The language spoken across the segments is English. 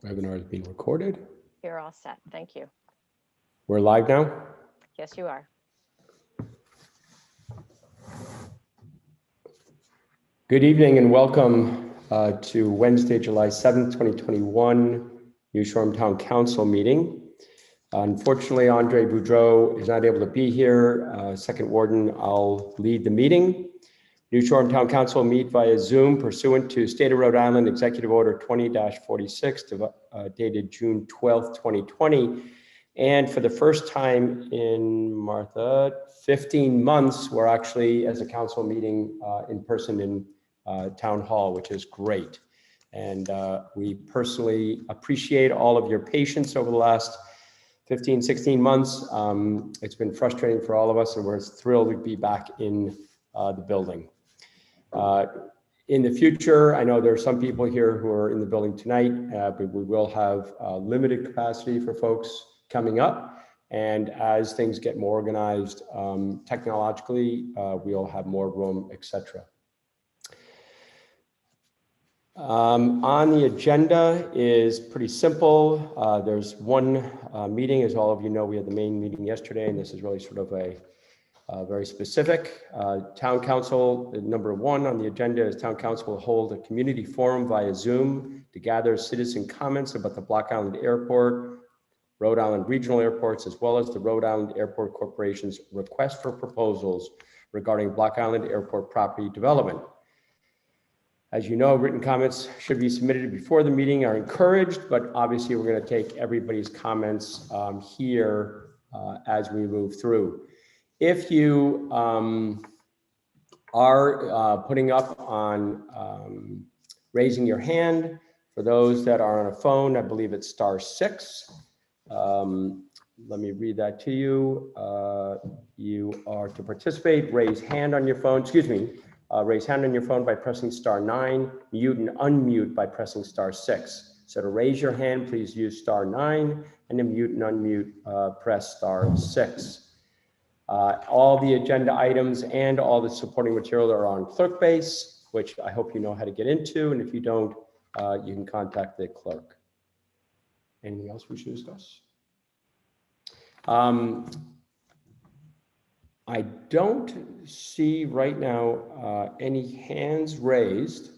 Webinar is being recorded. You're all set. Thank you. We're live now. Yes, you are. Good evening and welcome to Wednesday, July 7th, 2021, New Shoreham Town Council meeting. Unfortunately, Andre Boudreau is not able to be here. Second Warden, I'll lead the meeting. New Shoreham Town Council meet via Zoom pursuant to State of Rhode Island Executive Order 20-46 dated June 12th, 2020. And for the first time in, Martha, 15 months, we're actually, as a council meeting in person in Town Hall, which is great. And we personally appreciate all of your patience over the last 15, 16 months. It's been frustrating for all of us, and we're thrilled to be back in the building. In the future, I know there are some people here who are in the building tonight, but we will have limited capacity for folks coming up. And as things get more organized technologically, we'll have more room, etc. On the agenda is pretty simple. There's one meeting. As all of you know, we had the main meeting yesterday, and this is really sort of a very specific. Town Council, number one on the agenda is Town Council will hold a community forum via Zoom to gather citizen comments about the Block Island Airport, Rhode Island Regional Airports, as well as the Rhode Island Airport Corporation's request for proposals regarding Block Island Airport property development. As you know, written comments should be submitted before the meeting are encouraged, but obviously we're going to take everybody's comments here as we move through. If you are putting up on raising your hand, for those that are on a phone, I believe it's *6. Let me read that to you. You are to participate, raise hand on your phone, raise hand on your phone by pressing *9, mute and unmute by pressing *6. So to raise your hand, please use *9, and to mute and unmute, press *6. All the agenda items and all the supporting material are on Clerkbase, which I hope you know how to get into. And if you don't, you can contact the clerk. Anything else we should discuss? I don't see right now any hands raised.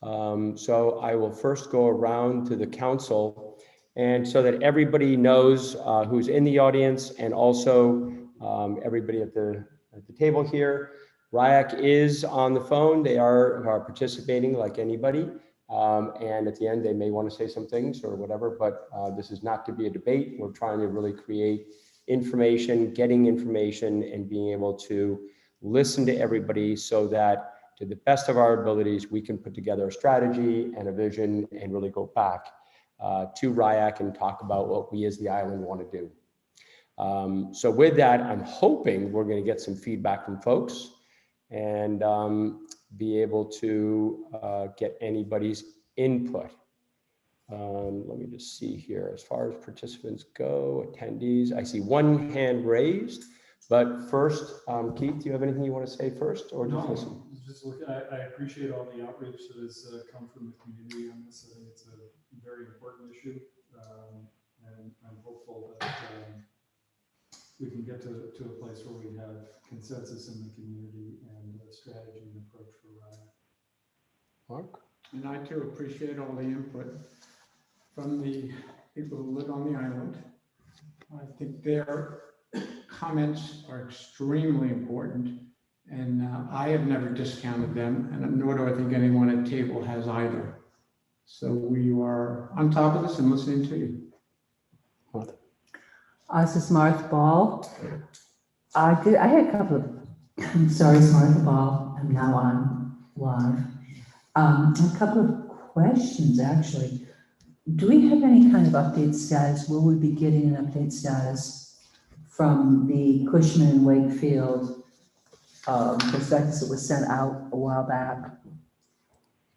So I will first go around to the council, and so that everybody knows who's in the audience, and also everybody at the table here. RIAC is on the phone. They are participating like anybody. And at the end, they may want to say some things or whatever, but this is not to be a debate. We're trying to really create information, getting information, and being able to listen to everybody so that to the best of our abilities, we can put together a strategy and a vision and really go back to RIAC and talk about what we as the island want to do. So with that, I'm hoping we're going to get some feedback from folks and be able to get anybody's input. Let me just see here. As far as participants go, attendees, I see one hand raised. But first, Keith, do you have anything you want to say first, or just listen? Just look. I appreciate all the outreach that has come from the community on this. I think it's a very important issue, and I'm hopeful that we can get to a place where we have consensus in the community and a strategy and approach for RIAC. Mark? And I too appreciate all the input from the people who live on the island. I think their comments are extremely important, and I have never discounted them, and nor do I think anyone at table has either. So we are on top of this and listening to you. Martha? This is Martha Ball. I had a couple of, sorry, it's Martha Ball. I'm now on live. A couple of questions, actually. Do we have any kind of update status? Will we be getting an update status from the Cushman and Wakefield prospectus that was sent out a while back?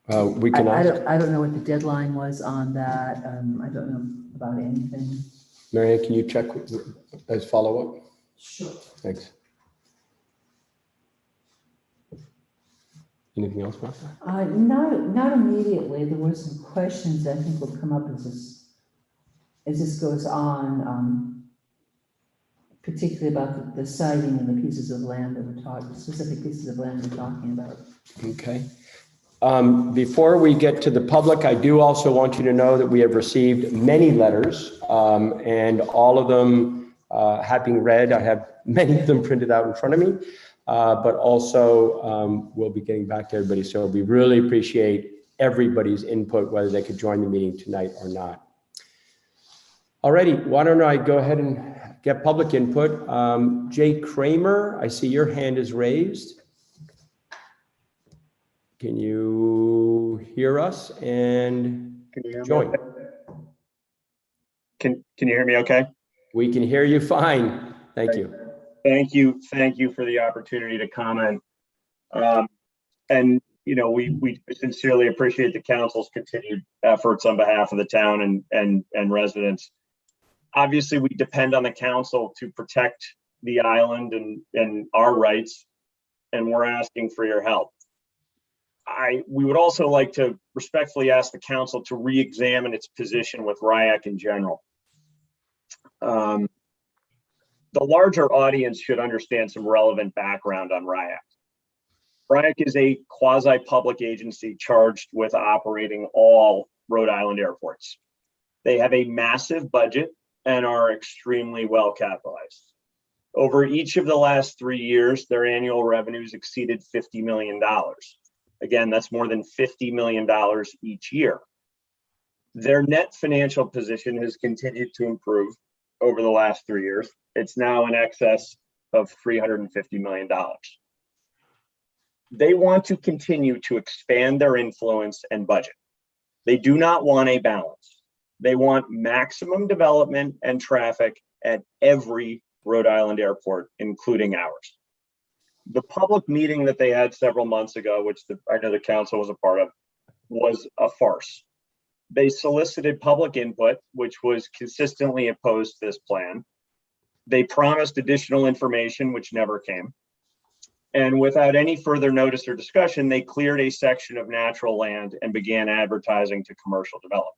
We can I don't know what the deadline was on that. I don't know about anything. Marianne, can you check as follow-up? Sure. Thanks. Anything else, Martha? Not immediately. There were some questions I think will come up as this goes on, particularly about the siting and the pieces of land that we're talking, specific pieces of land we're talking about. Okay. Before we get to the public, I do also want you to know that we have received many letters, and all of them have been read. I have many of them printed out in front of me, but also we'll be getting back to everybody. So we really appreciate everybody's input, whether they could join the meeting tonight or not. Alrighty, why don't I go ahead and get public input. Jay Kramer, I see your hand is raised. Can you hear us and Can you hear me? join? Can you hear me okay? We can hear you fine. Thank you. Thank you for the opportunity to comment. And you know, we sincerely appreciate the council's continued efforts on behalf of the town and residents. Obviously, we depend on the council to protect the island and our rights, and we're asking for your help. We would also like to respectfully ask the council to re-examine its position with RIAC in general. The larger audience should understand some relevant background on RIAC. RIAC is a quasi-public agency charged with operating all Rhode Island airports. They have a massive budget and are extremely well capitalized. Over each of the last 3 years, their annual revenues exceeded $50 million. Again, that's more than $50 million each year. Their net financial position has continued to improve over the last 3 years. It's now in excess of $350 million. They want to continue to expand their influence and budget. They do not want a balance. They want maximum development and traffic at every Rhode Island airport, including ours. The public meeting that they had several months ago, which I know the council was a part of, was a farce. They solicited public input, which was consistently opposed to this plan. They promised additional information, which never came. And without any further notice or discussion, they cleared a section of natural land and began advertising to commercial developers.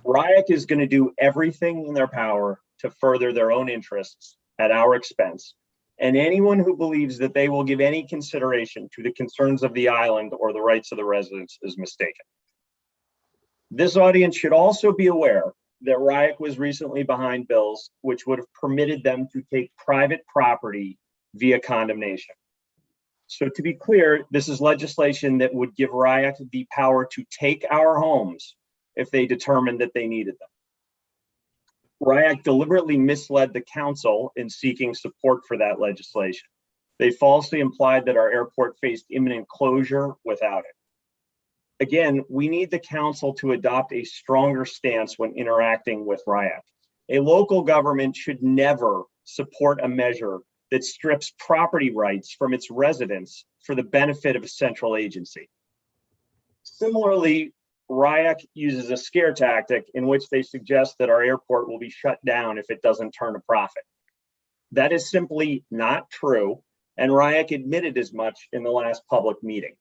RIAC is going to do everything in their power to further their own interests at our expense. And anyone who believes that they will give any consideration to the concerns of the island or the rights of the residents is mistaken. This audience should also be aware that RIAC was recently behind bills which would have permitted them to take private property via condemnation. So to be clear, this is legislation that would give RIAC the power to take our homes if they determined that they needed them. RIAC deliberately misled the council in seeking support for that legislation. They falsely implied that our airport faced imminent closure without it. Again, we need the council to adopt a stronger stance when interacting with RIAC. A local government should never support a measure that strips property rights from its residents for the benefit of a central agency. Similarly, RIAC uses a scare tactic in which they suggest that our airport will be shut down if it doesn't turn a profit. That is simply not true, and RIAC admitted as much in the last public meeting.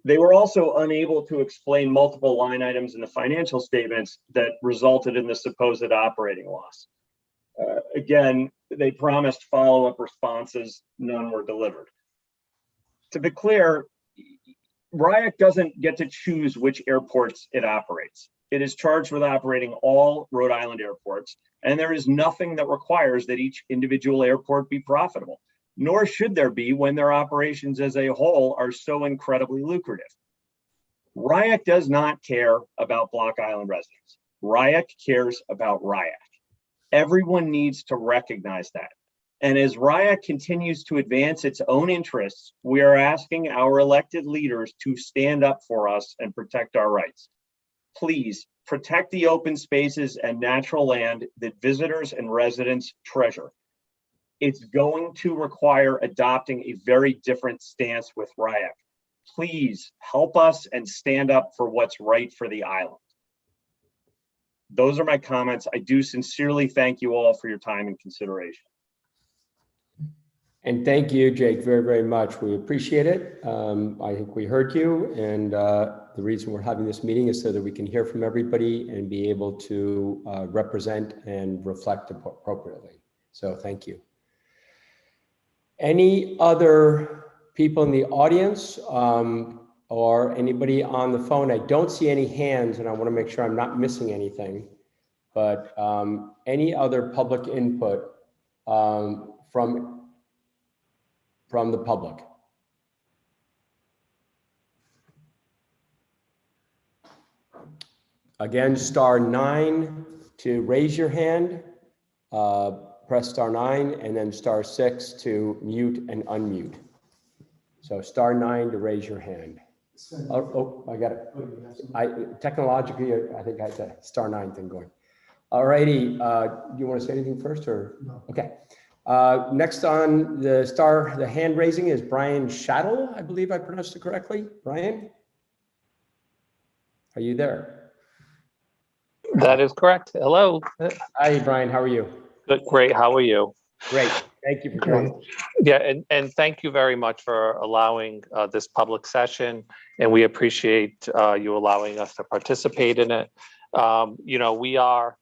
They were also unable to explain multiple line items in the financial statements that resulted in the supposed operating loss. Again, they promised follow-up responses, none were delivered. To be clear, RIAC doesn't get to choose which airports it operates. It is charged with operating all Rhode Island airports, and there is nothing that requires that each individual airport be profitable, nor should there be when their operations as a whole are so incredibly lucrative. RIAC does not care about Block Island residents. RIAC cares about RIAC. Everyone needs to recognize that. And as RIAC continues to advance its own interests, we are asking our elected leaders to stand up for us and protect our rights. Please protect the open spaces and natural land that visitors and residents treasure. It's going to require adopting a very different stance with RIAC. Please help us and stand up for what's right for the island. Those are my comments. I do sincerely thank you all for your time and consideration. And thank you, Jake, very, very much. We appreciate it. I think we heard you, and the reason we're having this meeting is so that we can hear from everybody and be able to represent and reflect appropriately. So thank you. Any other people in the audience or anybody on the phone? I don't see any hands, and I want to make sure I'm not missing anything. But any other public input from the public? Again, *9 to raise your hand, press *9, and then *6 to mute and unmute. So *9 to raise your hand. Oh, I got it. Technologically, I think I had the *9 thing going. All righty, you want to say anything first or? No. Okay. Next on the hand raising is Brian Shattle. I believe I pronounced it correctly. Brian? Are you there? That is correct. Hello. Hi, Brian. How are you? Good, great. How are you? Great. Thank you for joining. Yeah, and thank you very much for allowing this public session, and we appreciate you allowing us to participate in it. We are,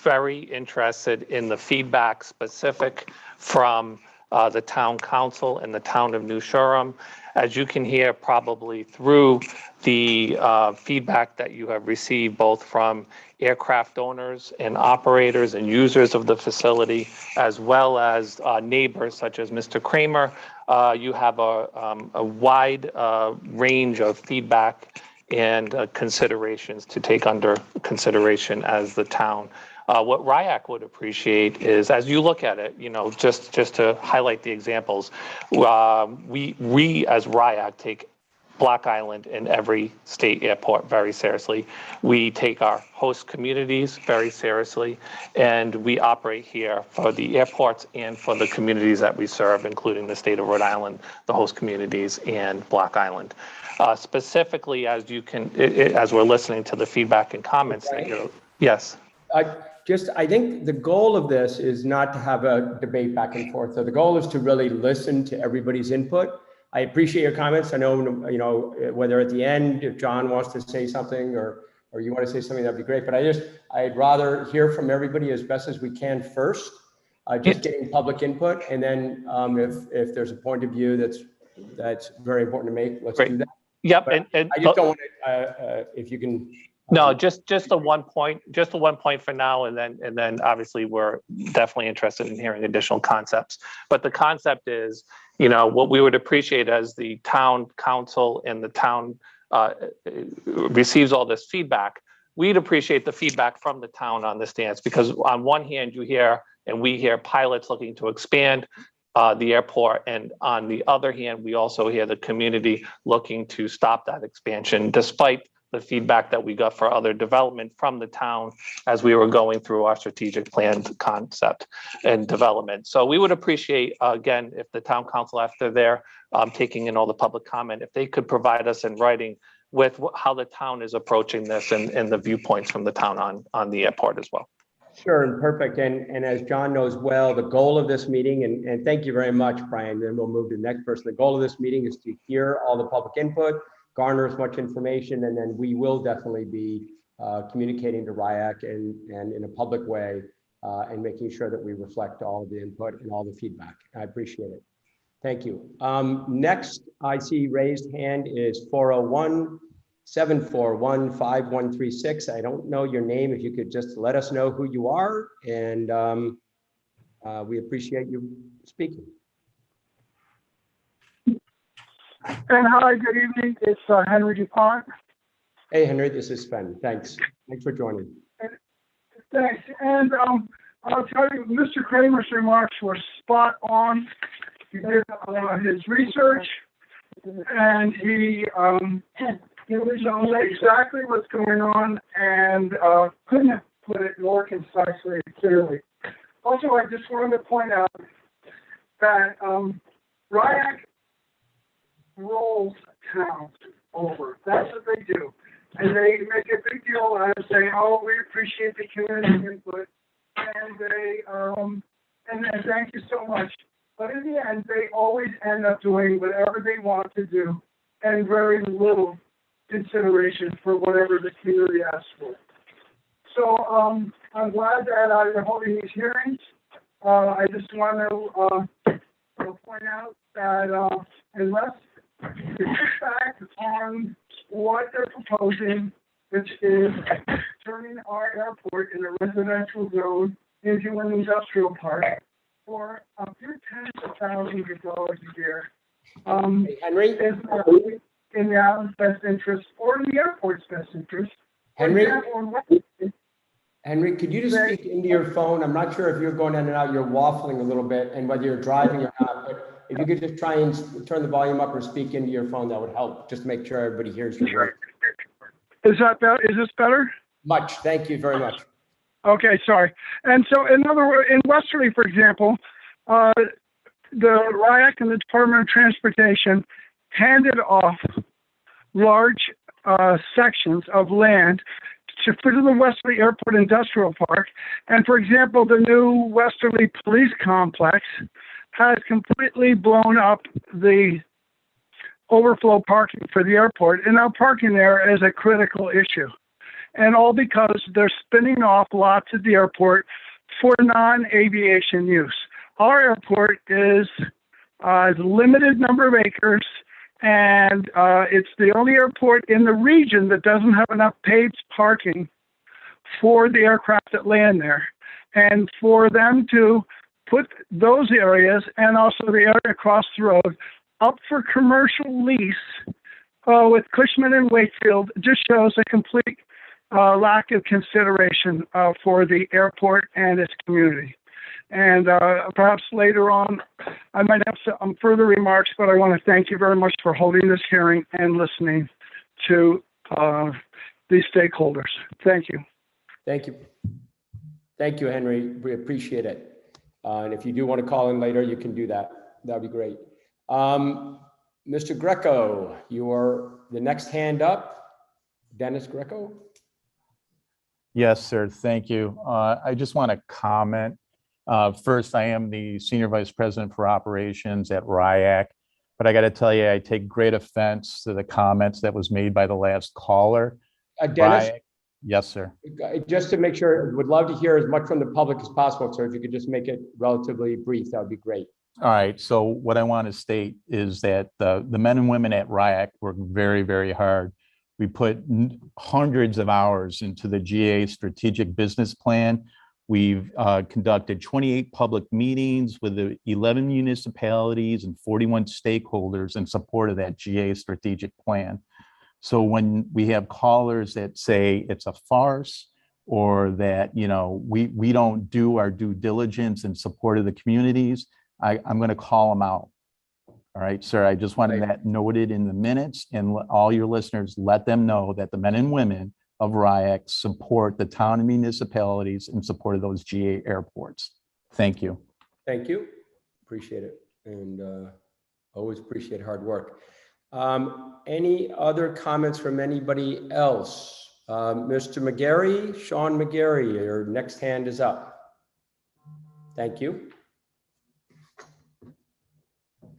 very interested in the feedback specific from the town council and the town of New Shoreham. As you can hear probably through the feedback that you have received both from aircraft owners and operators and users of the facility, as well as neighbors such as Mr. Kramer, you have a wide range of feedback and considerations to take under consideration as the town. What RIAC would appreciate is, as you look at it, just to highlight the examples, we as RIAC take Block Island and every state airport very seriously. We take our host communities very seriously, and we operate here for the airports and for the communities that we serve, including the state of Rhode Island, the host communities, and Block Island. Specifically, as we're listening to the feedback and comments, yes. I think the goal of this is not to have a debate back and forth. So the goal is to really listen to everybody's input. I appreciate your comments. I know, whether at the end, if John wants to say something or you want to say something, that'd be great. But I'd rather hear from everybody as best as we can first, just getting public input. And then if there's a point of view that's very important to make, let's do that. Yep. But and I just don't want to, if you can. No, just the one point for now, and then obviously we're definitely interested in hearing additional concepts. But the concept is, what we would appreciate as the town council and the town receives all this feedback, we'd appreciate the feedback from the town on this stance, because on one hand we hear pilots looking to expand the airport, and on the other hand, we also hear the community looking to stop that expansion, despite the feedback that we got for other development from the town as we were going through our strategic plan concept and development. So we would appreciate, again, if the town council, after they're taking in all the public comment, if they could provide us in writing with how the town is approaching this and the viewpoints from the town on the airport as well. Sure, and perfect. And as John knows well, the goal of this meeting, and thank you very much, Brian, then we'll move to the next person. The goal of this meeting is to hear all the public input, garner as much information, and then we will definitely be communicating to RIAC and in a public way and making sure that we reflect all of the input and all the feedback. I appreciate it. Thank you. Next, I see raised hand is 401-741-5136. I don't know your name. If you could just let us know who you are, and we appreciate you speaking. And hi, good evening. It's Henry DuPont. Hey, Henry, this is Sven. Thanks for joining. Thanks. And I'll tell you, Mr. Kramer's remarks were spot on. He did his research, and he knows exactly what's going on, and couldn't have put it more concisely and clearly. Also, I just wanted to point out that RIAC rolls towns over. That's what they do. And they make a big deal out of saying, oh, we appreciate the community input. And they, and thank you so much. But in the end, they always end up doing whatever they want to do and very little consideration for whatever the community asks for. So I'm glad that you're holding these hearings. I just want to point out that unless the pushback on what they're proposing, which is turning our airport in a residential zone into an industrial park for a few tens of thousands of dollars a year, Hey, Henry, is not in the island's best interest or in the airport's best interest. For Henry, example, in West- Henry, could you just speak into your phone? I'm not sure if you're going in and out, you're waffling a little bit, and whether you're driving or not, but if you could just try and turn the volume up or speak into your phone, that would help, just to make sure everybody hears your words. Is that better? Is this better? Much, thank you very much. Okay, sorry. And so, in other words, in Westerly, for example, the RIAC and the Department of Transportation handed off large sections of land for the Westerly Airport Industrial Park. And for example, the new Westerly Police Complex has completely blown up the overflow parking for the airport. And now parking there is a critical issue. And all because they're spinning off lots at the airport for non-aviation use. Our airport is a limited number of acres, and it's the only airport in the region that doesn't have enough paid parking for the aircraft that land there. And for them to put those areas and also the area across the road up for commercial lease with Cushman and Wakefield just shows a complete lack of consideration for the airport and its community. And perhaps later on, I might have some further remarks, but I want to thank you very much for holding this hearing and listening to these stakeholders. Thank you. Thank you. Thank you, Henry. We appreciate it. And if you do want to call in later, you can do that. That'd be great. Mr. Greco, you are the next hand up. Dennis Greco. Yes, sir. Thank you. I just want to comment. First, I am the Senior Vice President for Operations at RIAC, but I got to tell you, I take great offense to the comments that was made by the last caller. Dennis, RIAC, yes, sir. just to make sure, would love to hear as much from the public as possible, sir. If you could just make it relatively brief, that would be great. All right. So what I want to state is that the men and women at RIAC work very, very hard. We put hundreds of hours into the GA strategic business plan. We've conducted 28 public meetings with the 11 municipalities and 41 stakeholders in support of that GA strategic plan. So when we have callers that say it's a farce or that, you know, we don't do our due diligence in support of the communities, I'm going to call them out. All right, sir, I just wanted that noted in the minutes, and all your listeners, let them know that the men and women of RIAC support the town and municipalities in support of those GA airports. Thank you. Thank you. Appreciate it. And always appreciate hard work. Any other comments from anybody else? Mr. McGarry, Sean McGarry, your next hand is up. Thank you.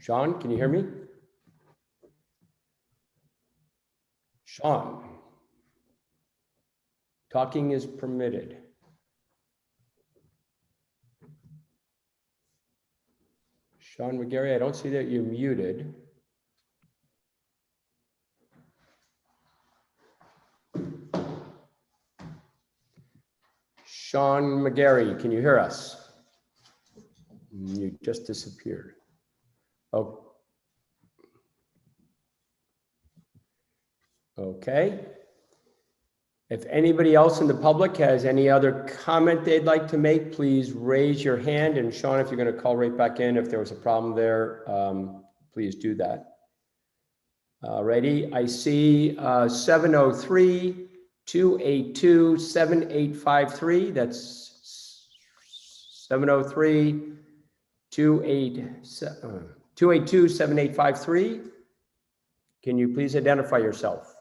Sean, can you hear me? Sean, talking is permitted. Sean McGarry, I don't see that you're muted. Sean McGarry, can you hear us? You just disappeared. Oh. Okay. If anybody else in the public has any other comment they'd like to make, please raise your hand. And Sean, if you're going to call right back in, if there was a problem there, please do that. Alrighty, I see 703-282-7853. That's 703-282-7853. Can you please identify yourself?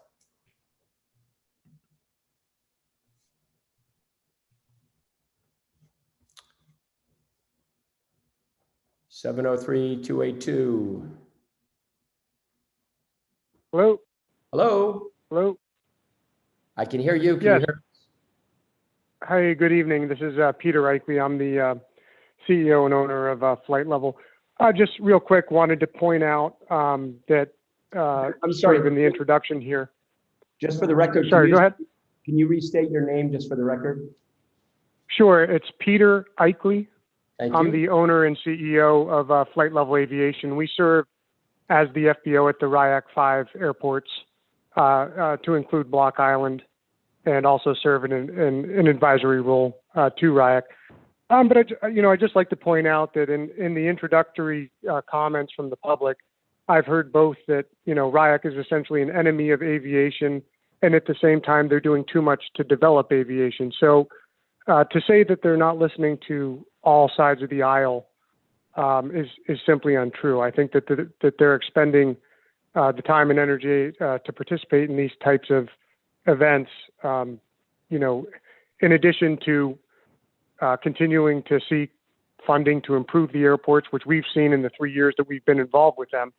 703-282. Hello, Hello, hello. I can hear you. Can you Yes. hear? Hi, good evening. This is Peter Reichly. I'm the CEO and owner of Flight Level. Just real quick, wanted to point out that I'm sort sorry, of in the introduction here. just for the record. Sorry, go ahead. Can you restate your name just for the record? Sure, it's Peter Eichly. Thank I'm you. the owner and CEO of Flight Level Aviation. We serve as the FBO at the RIAC 5 airports, to include Block Island, and also serve in an advisory role to RIAC. But I'd just like to point out that in the introductory comments from the public, I've heard both that RIAC is essentially an enemy of aviation, and at the same time they're doing too much to develop aviation. So to say that they're not listening to all sides of the aisle is simply untrue. I think that they're expending the time and energy to participate in these types of events, in addition to continuing to seek funding to improve the airports, which we've seen in the 3 years that we've been involved with them.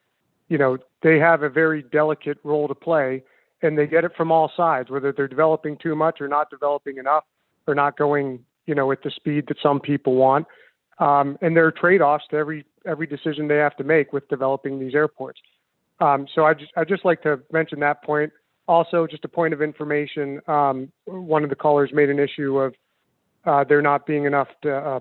They have a very delicate role to play, and they get it from all sides, whether they're developing too much or not developing enough, or not going, at the speed that some people want. And there are trade-offs to every decision they have to make with developing these airports. So I'd just like to mention that point. Also, just a point of information, one of the callers made an issue of there not being enough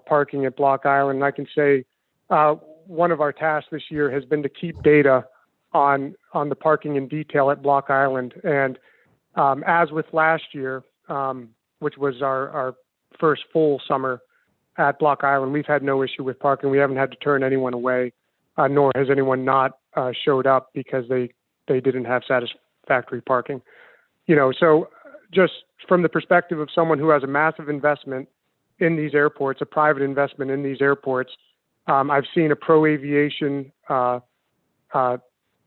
parking at Block Island. And I can say one of our tasks this year has been to keep data on the parking in detail at Block Island. And as with last year, which was our first full summer at Block Island, we've had no issue with parking. We haven't had to turn anyone away, nor has anyone not showed up because they didn't have satisfactory parking. So just from the perspective of someone who has a massive investment in these airports, a private investment in these airports, I've seen a pro-aviation, bend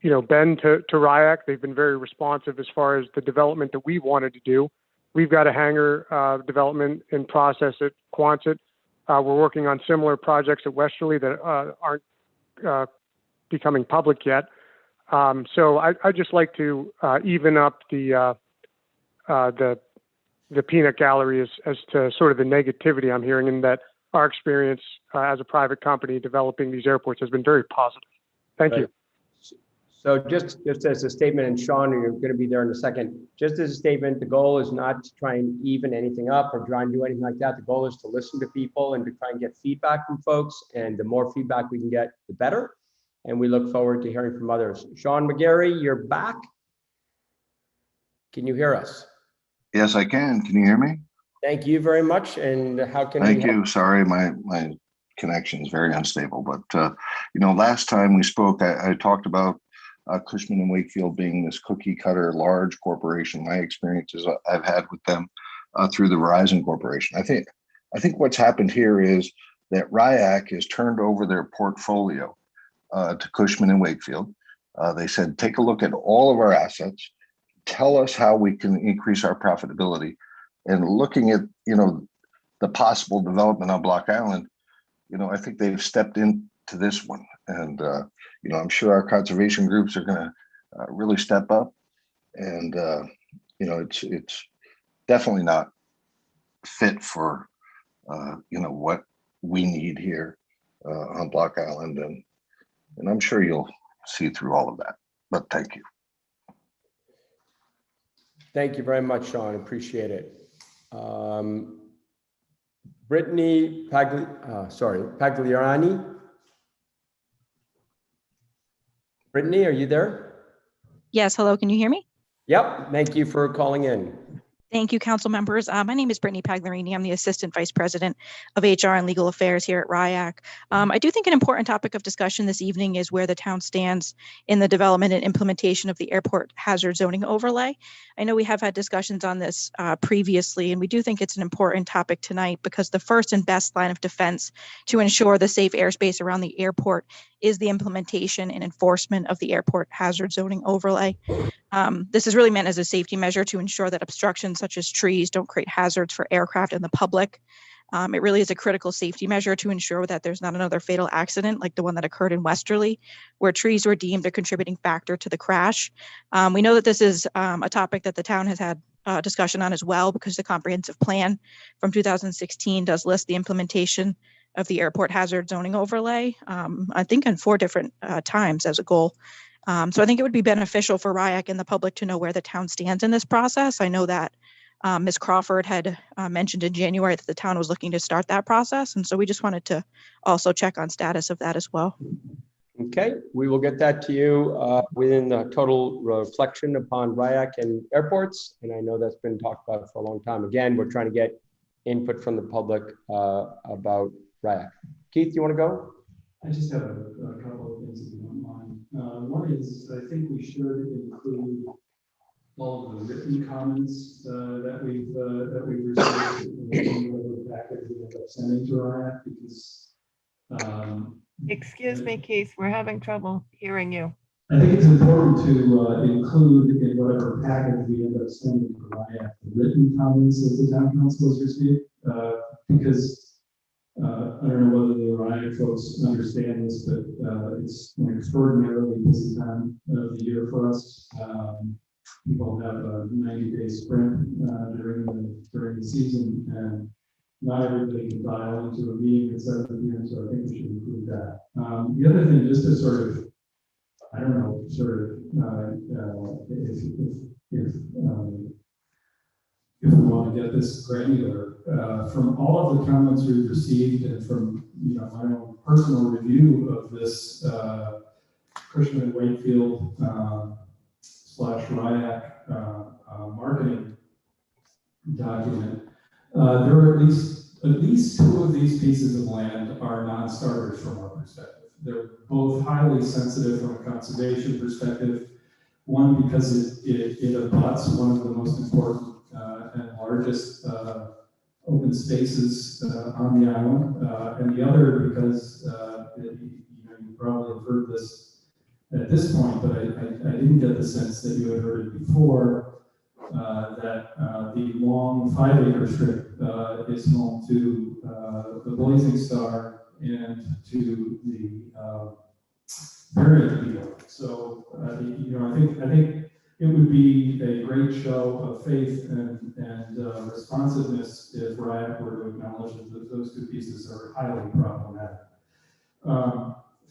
to RIAC. They've been very responsive as far as the development that we wanted to do. We've got a hangar development in process at Quonset. We're working on similar projects at Westerly that aren't becoming public yet. So I'd just like to even up the peanut gallery as to sort of the negativity I'm hearing, and that our experience as a private company developing these airports has been very positive. Thank you. So just as a statement, and Sean, you're going to be there in a second, just as a statement, the goal is not to try and even anything up or try and do anything like that. The goal is to listen to people and to try and get feedback from folks. And the more feedback we can get, the better. And we look forward to hearing from others. Sean McGarry, you're back. Can you hear us? Yes, I can. Can you hear me? Thank you very much. And how can Thank we help? you. Sorry, my connection is very unstable. But last time we spoke, I talked about Cushman & Wakefield being this cookie cutter large corporation. My experiences I've had with them through the Verizon Corporation. I think what's happened here is that RIAC has turned over their portfolio to Cushman & Wakefield. They said, take a look at all of our assets, tell us how we can increase our profitability. And looking at, the possible development on Block Island, I think they've stepped into this one. And, I'm sure our conservation groups are going to really step up. And, it's definitely not fit for, what we need here on Block Island. And I'm sure you'll see through all of that. But thank you. Thank you very much, Sean. Appreciate it. Brittany Pagliarani. Brittany, are you there? Yes, hello, can you hear me? Yep, thank you for calling in. Thank you, council members. My name is Brittany Pagliarini. I'm the Assistant Vice President of HR and Legal Affairs here at RIAC. I do think an important topic of discussion this evening is where the town stands in the development and implementation of the airport hazard zoning overlay. I know we have had discussions on this previously, and we do think it's an important topic tonight because the first and best line of defense to ensure the safe airspace around the airport is the implementation and enforcement of the airport hazard zoning overlay. This is really meant as a safety measure to ensure that obstructions such as trees don't create hazards for aircraft and the public. It really is a critical safety measure to ensure that there's not another fatal accident like the one that occurred in Westerly, where trees were deemed a contributing factor to the crash. We know that this is a topic that the town has had discussion on as well, because the comprehensive plan from 2016 does list the implementation of the airport hazard zoning overlay, I think on 4 different times as a goal. So I think it would be beneficial for RIAC and the public to know where the town stands in this process. I know that Ms. Crawford had mentioned in January that the town was looking to start that process. And so we just wanted to also check on status of that as well. Okay, we will get that to you within the total reflection upon RIAC and airports. And I know that's been talked about for a long time. Again, we're trying to get input from the public about RIAC. Keith, you want to go? I just have a couple of things if you don't mind. One is, I think we should include all of the written comments that we've received in the package we end up sending to RIAC, because Excuse me, Keith, we're having trouble hearing you. I think it's important to include in whatever package we end up sending to RIAC the written comments that the town council has received, because I don't know whether the RIAC folks understand this, but it's an extraordinarily busy time of the year for us. People have a 90-day sprint during the season, and not everybody can dial into a meeting at 7 p.m., so I think we should include that. The other thing, just to sort of, I don't know, if we want to get this granular, from all of the comments we've received and from my own personal review of this Cushman & Wakefield / RIAC marketing document, there are at least 2 of these pieces of land are non-starters from our perspective. They're both highly sensitive from a conservation perspective. One, because it abuts one of the most important and largest open spaces on the island, and the other because you probably have heard this at this point, but I didn't get the sense that you had heard it before, that the long 5-acre strip is home to the Blazing Star and to the Variant Beetle. So I think it would be a great show of faith and responsiveness if RIAC were to acknowledge that those 2 pieces are highly problematic.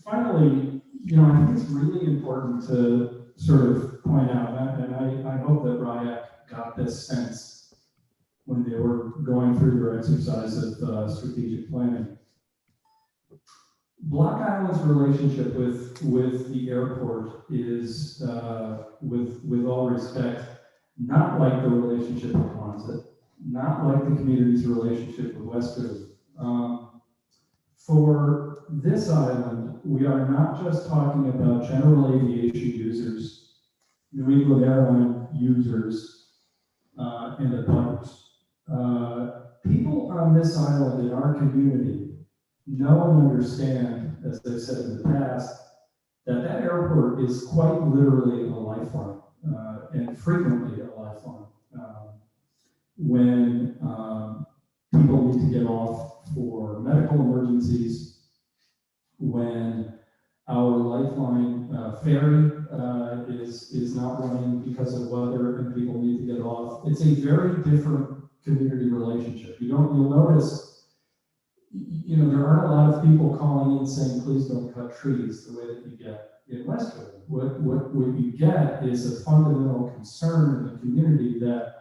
Finally, I think it's really important to sort of point out, and I hope that RIAC got this sense when they were going through their exercise of strategic planning. Block Island's relationship with the airport is, with all respect, not like the relationship with Quonset, not like the community's relationship with Westerly. For this island, we are not just talking about general aviation users, New England airline users, and abutters. People on this island in our community know and understand, as I've said in the past, that airport is quite literally a lifeline, and frequently a lifeline. When people need to get off for medical emergencies, when our lifeline ferry is not running because of weather and people need to get off, it's a very different community relationship. You'll notice, there aren't a lot of people calling in saying, please don't cut trees the way that you get in Westwood. What you get is a fundamental concern in the community that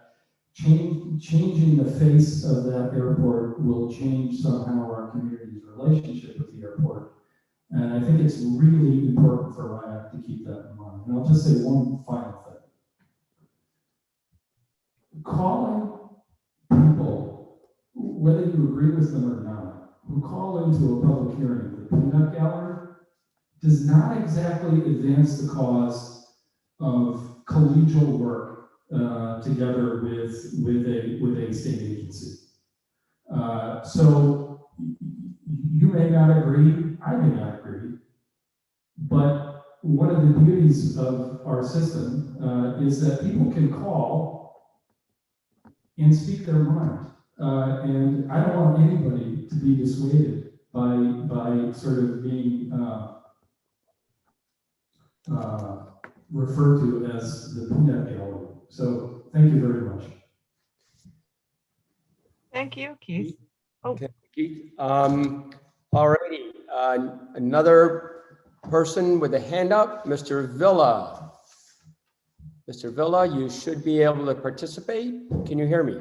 changing the face of that airport will change somehow our community's relationship with the airport. And I think it's really important for RIAC to keep that in mind. And I'll just say one final thing. Calling people, whether you agree with them or not, who call into a public hearing, the peanut gallery, does not exactly advance the cause of collegial work together with a state agency. So you may not agree, I may not agree, but one of the beauties of our system is that people can call and speak their mind. And I don't want anybody to be dissuaded by sort of being referred to as the peanut gallery. So thank you very much. Thank you, Keith. Okay, Keith. Alrighty, another person with a hand up, Mr. Villa. Mr. Villa, you should be able to participate. Can you hear me?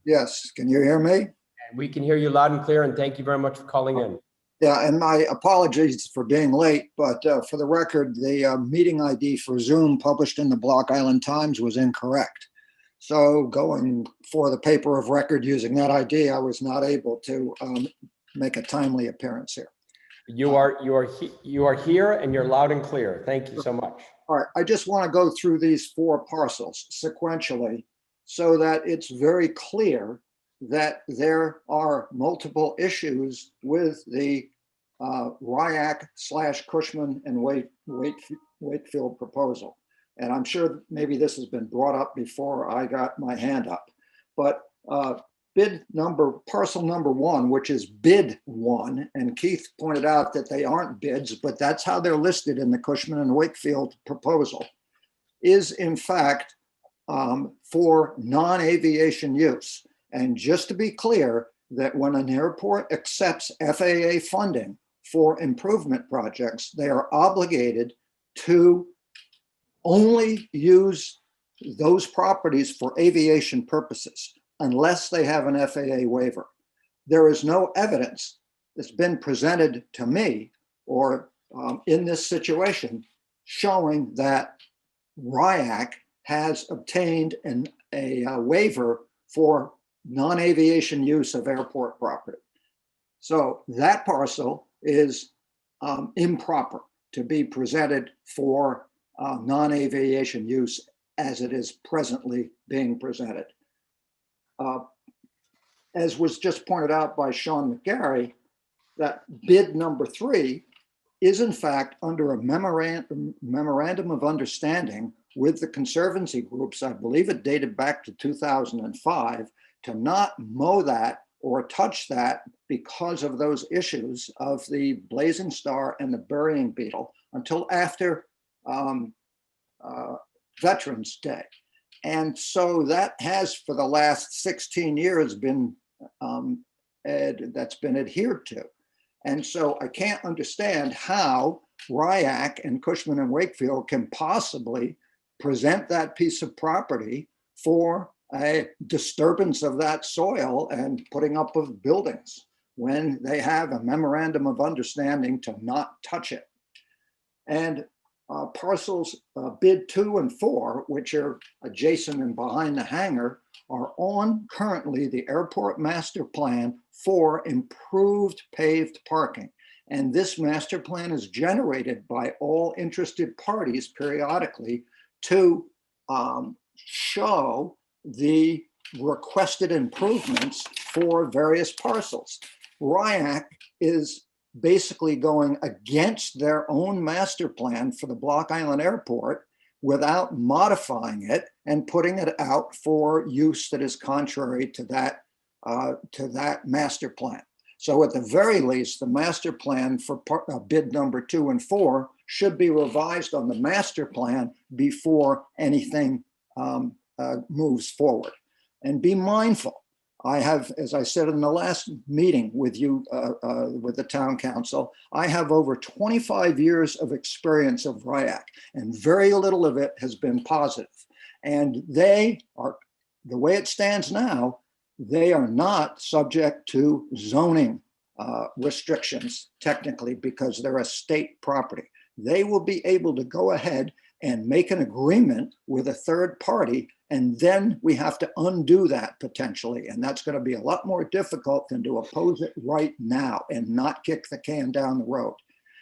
Yes, can you hear me? And we can hear you loud and clear, and thank you very much for calling in. Yeah, and my apologies for being late, but for the record, the meeting ID for Zoom published in the Block Island Times was incorrect. So going for the paper of record using that ID, I was not able to make a timely appearance here. You are here and you're loud and clear. Thank you so much. All right, I just want to go through these 4 parcels sequentially so that it's very clear that there are multiple issues with the RIAC/Cushman and Wakefield proposal. And I'm sure maybe this has been brought up before I got my hand up, but parcel number 1, which is bid 1, and Keith pointed out that they aren't bids, but that's how they're listed in the Cushman and Wakefield proposal, is in fact for non-aviation use. And just to be clear, that when an airport accepts FAA funding for improvement projects, they are obligated to only use those properties for aviation purposes, unless they have an FAA waiver. There is no evidence that's been presented to me or in this situation showing that RIAC has obtained a waiver for non-aviation use of airport property. So that parcel is improper to be presented for non-aviation use as it is presently being presented. As was just pointed out by Sean McGarry, that bid number 3 is in fact under a memorandum of understanding with the conservancy groups. I believe it dated back to 2005, to not mow that or touch that because of those issues of the blazing star and the burying beetle until after Veterans Day. And so that has for the last 16 years been that's been adhered to. And so I can't understand how RIAC and Cushman and Wakefield can possibly present that piece of property for a disturbance of that soil and putting up of buildings when they have a memorandum of understanding to not touch it. And parcels bid 2 and 4, which are adjacent and behind the hangar, are on currently the airport master plan for improved paved parking. And this master plan is generated by all interested parties periodically to show the requested improvements for various parcels. RIAC is basically going against their own master plan for the Block Island Airport without modifying it and putting it out for use that is contrary to that master plan. So at the very least, the master plan for bid number 2 and 4 should be revised on the master plan before anything moves forward. And be mindful. I have, as I said in the last meeting with you, with the town council, I have over 25 years of experience of RIAC, and very little of it has been positive. And they are, the way it stands now, they are not subject to zoning restrictions technically because they're a state property. They will be able to go ahead and make an agreement with a third party, and then we have to undo that potentially. And that's going to be a lot more difficult than to oppose it right now and not kick the can down the road.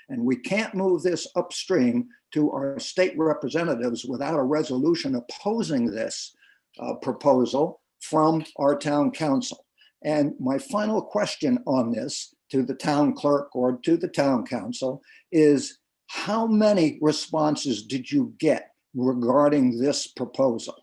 And we can't move this upstream to our state representatives without a resolution opposing this proposal from our town council. And my final question on this to the town clerk or to the town council is, how many responses did you get regarding this proposal?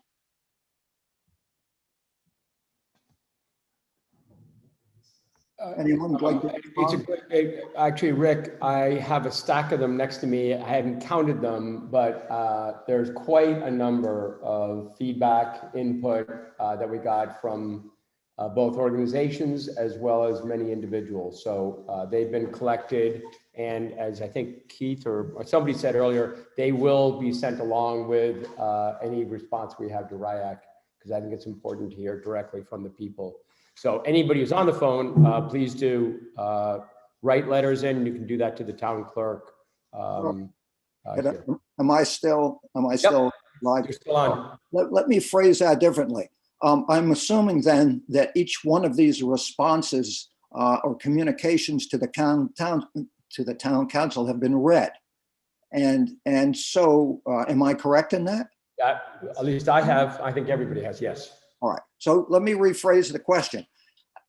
Anyone would like to It's a respond? great, actually, Rick, I have a stack of them next to me. I haven't counted them, but there's quite a number of feedback, input that we got from both organizations as well as many individuals. So they've been collected, and as I think Keith or somebody said earlier, they will be sent along with any response we have to RIAC, because I think it's important to hear directly from the people. So anybody who's on the phone, please do write letters in. You can do that to the town clerk. Here. Am I still live? You're still on. Let me phrase that differently. I'm assuming then that each one of these responses or communications to the town council have been read. And so am I correct in that? At least I have. I think everybody has, yes. All right. So let me rephrase the question.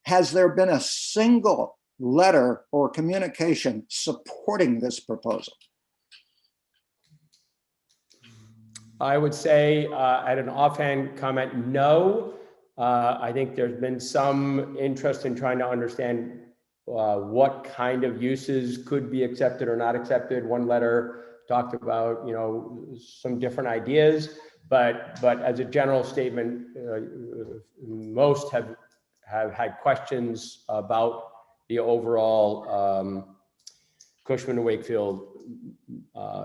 Has there been a single letter or communication supporting this proposal? I would say at an offhand comment, no. I think there's been some interest in trying to understand what kind of uses could be accepted or not accepted. One letter talked about, some different ideas, but as a general statement, most have had questions about the overall Cushman & Wakefield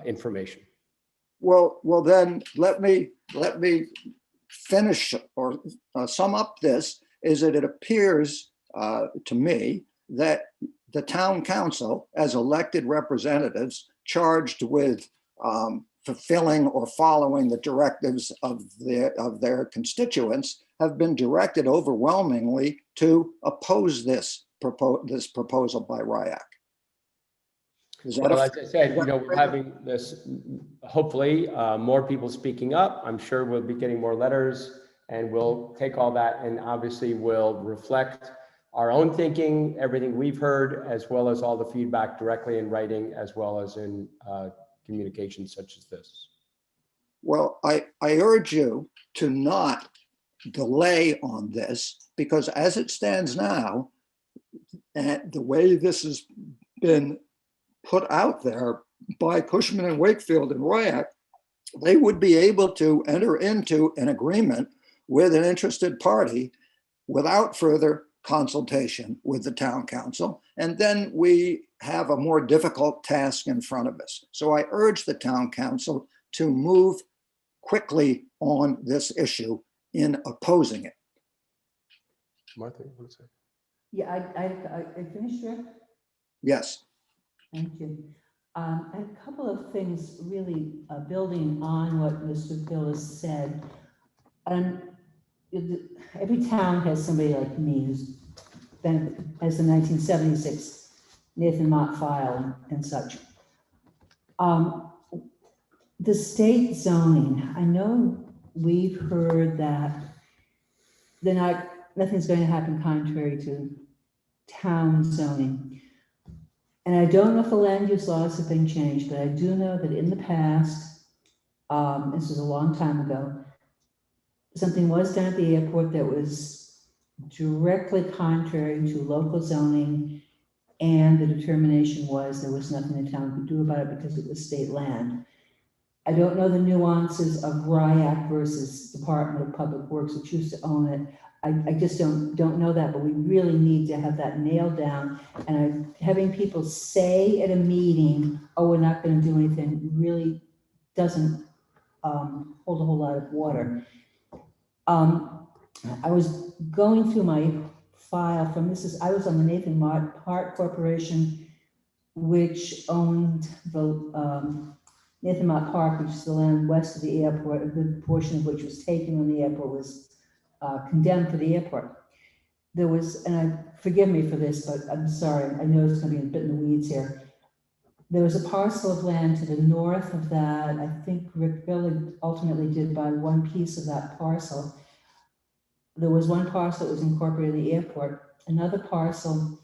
information. Well, then let me finish or sum up this. Is that it appears to me that the town council, as elected representatives charged with fulfilling or following the directives of their constituents, have been directed overwhelmingly to oppose this proposal by RIAC. Well, as I said, we're having this, hopefully, more people speaking up. I'm sure we'll be getting more letters, and we'll take all that and obviously will reflect our own thinking, everything we've heard, as well as all the feedback directly in writing, as well as in communications such as this. Well, I urge you to not delay on this, because as it stands now, and the way this has been put out there by Cushman & Wakefield and RIAC, they would be able to enter into an agreement with an interested party without further consultation with the town council. And then we have a more difficult task in front of us. So I urge the town council to move quickly on this issue in opposing it. Martha, you want to say? Yeah, I finished, Rick? Yes. Thank you. A couple of things really building on what Mr. Phillips said. Every town has somebody like me who's been, as the 1976 Nathan Mott file and such. The state zoning, I know we've heard that nothing's going to happen contrary to town zoning. And I don't know if the land use laws have been changed, but I do know that in the past, this was a long time ago, something was done at the airport that was directly contrary to local zoning, and the determination was there was nothing the town could do about it because it was state land. I don't know the nuances of RIAC versus Department of Public Works, which used to own it. I just don't know that, but we really need to have that nailed down. And having people say at a meeting, oh, we're not going to do anything, really doesn't hold a whole lot of water. I was going through my file from I was on the Nathan Mott Park Corporation, which owned the Nathan Mott Park, which is the land west of the airport, a good portion of which was taken when the airport was condemned for the airport. There was, and forgive me for this, but I'm sorry, I know it's going to be a bit in the weeds here. There was a parcel of land to the north of that. I think Rick Billy ultimately did buy one piece of that parcel. There was one parcel that was incorporated in the airport. Another parcel,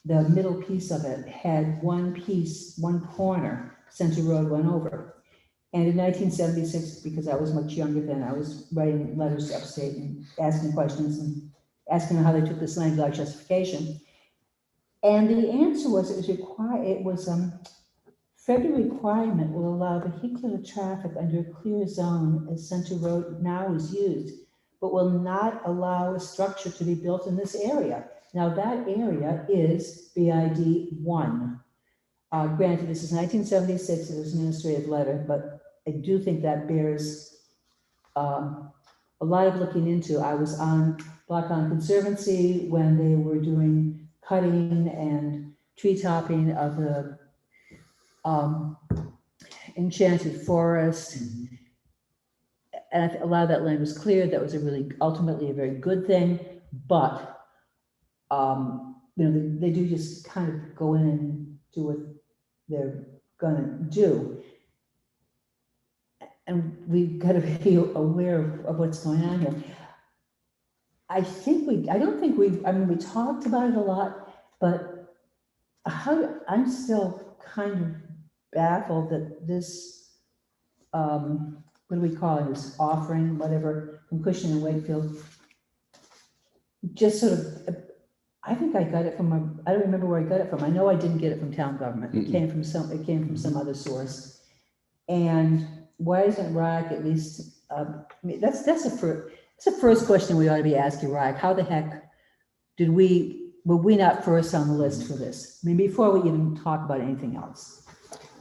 the middle piece of it had one piece, one corner, Center Road went over. And in 1976, because I was much younger then, I was writing letters to upstate and asking questions and asking how they took this land without justification. And the answer was it was federal requirement will allow vehicular traffic under a clear zone as Center Road now is used, but will not allow a structure to be built in this area. Now, that area is BID 1. Granted, this is 1976, it was an administrative letter, but I do think that bears a lot of looking into. I was on Block Island Conservancy when they were doing cutting and tree topping of the enchanted forest. And a lot of that land was cleared. That was ultimately a very good thing, but they do just kind of go in and do what they're gonna do. And we've got to be aware of what's going on here. I mean, we talked about it a lot, but I'm still kind of baffled that this, what do we call it, this offering, whatever, from Cushman and Wakefield, just sort of, I think I got it from I don't remember where I got it from. I know I didn't get it from town government. It came from some other source. And why isn't RIAC at least, that's the first question we ought to be asking RIAC. How the heck were we not first on the list for this? I mean, before we even talk about anything else.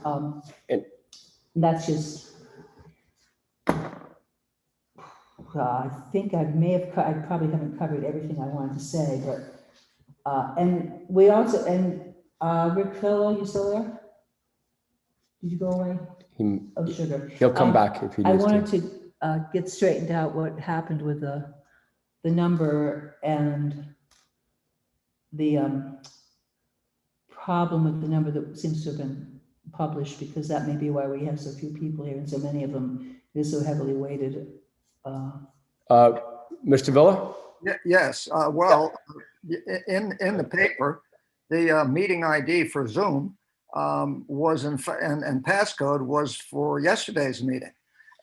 And that's just, I think I probably haven't covered everything I wanted to say, but, and we also, Rick Fellow, you still there? Did you go away? Oh, sugar. He'll come back if he I needs wanted to. to get straightened out what happened with the number and the problem with the number that seems to have been published, because that may be why we have so few people here and so many of them is so heavily weighted. Mr. Villa? Yes, well, in the paper, the meeting ID for Zoom was and passcode was for yesterday's meeting.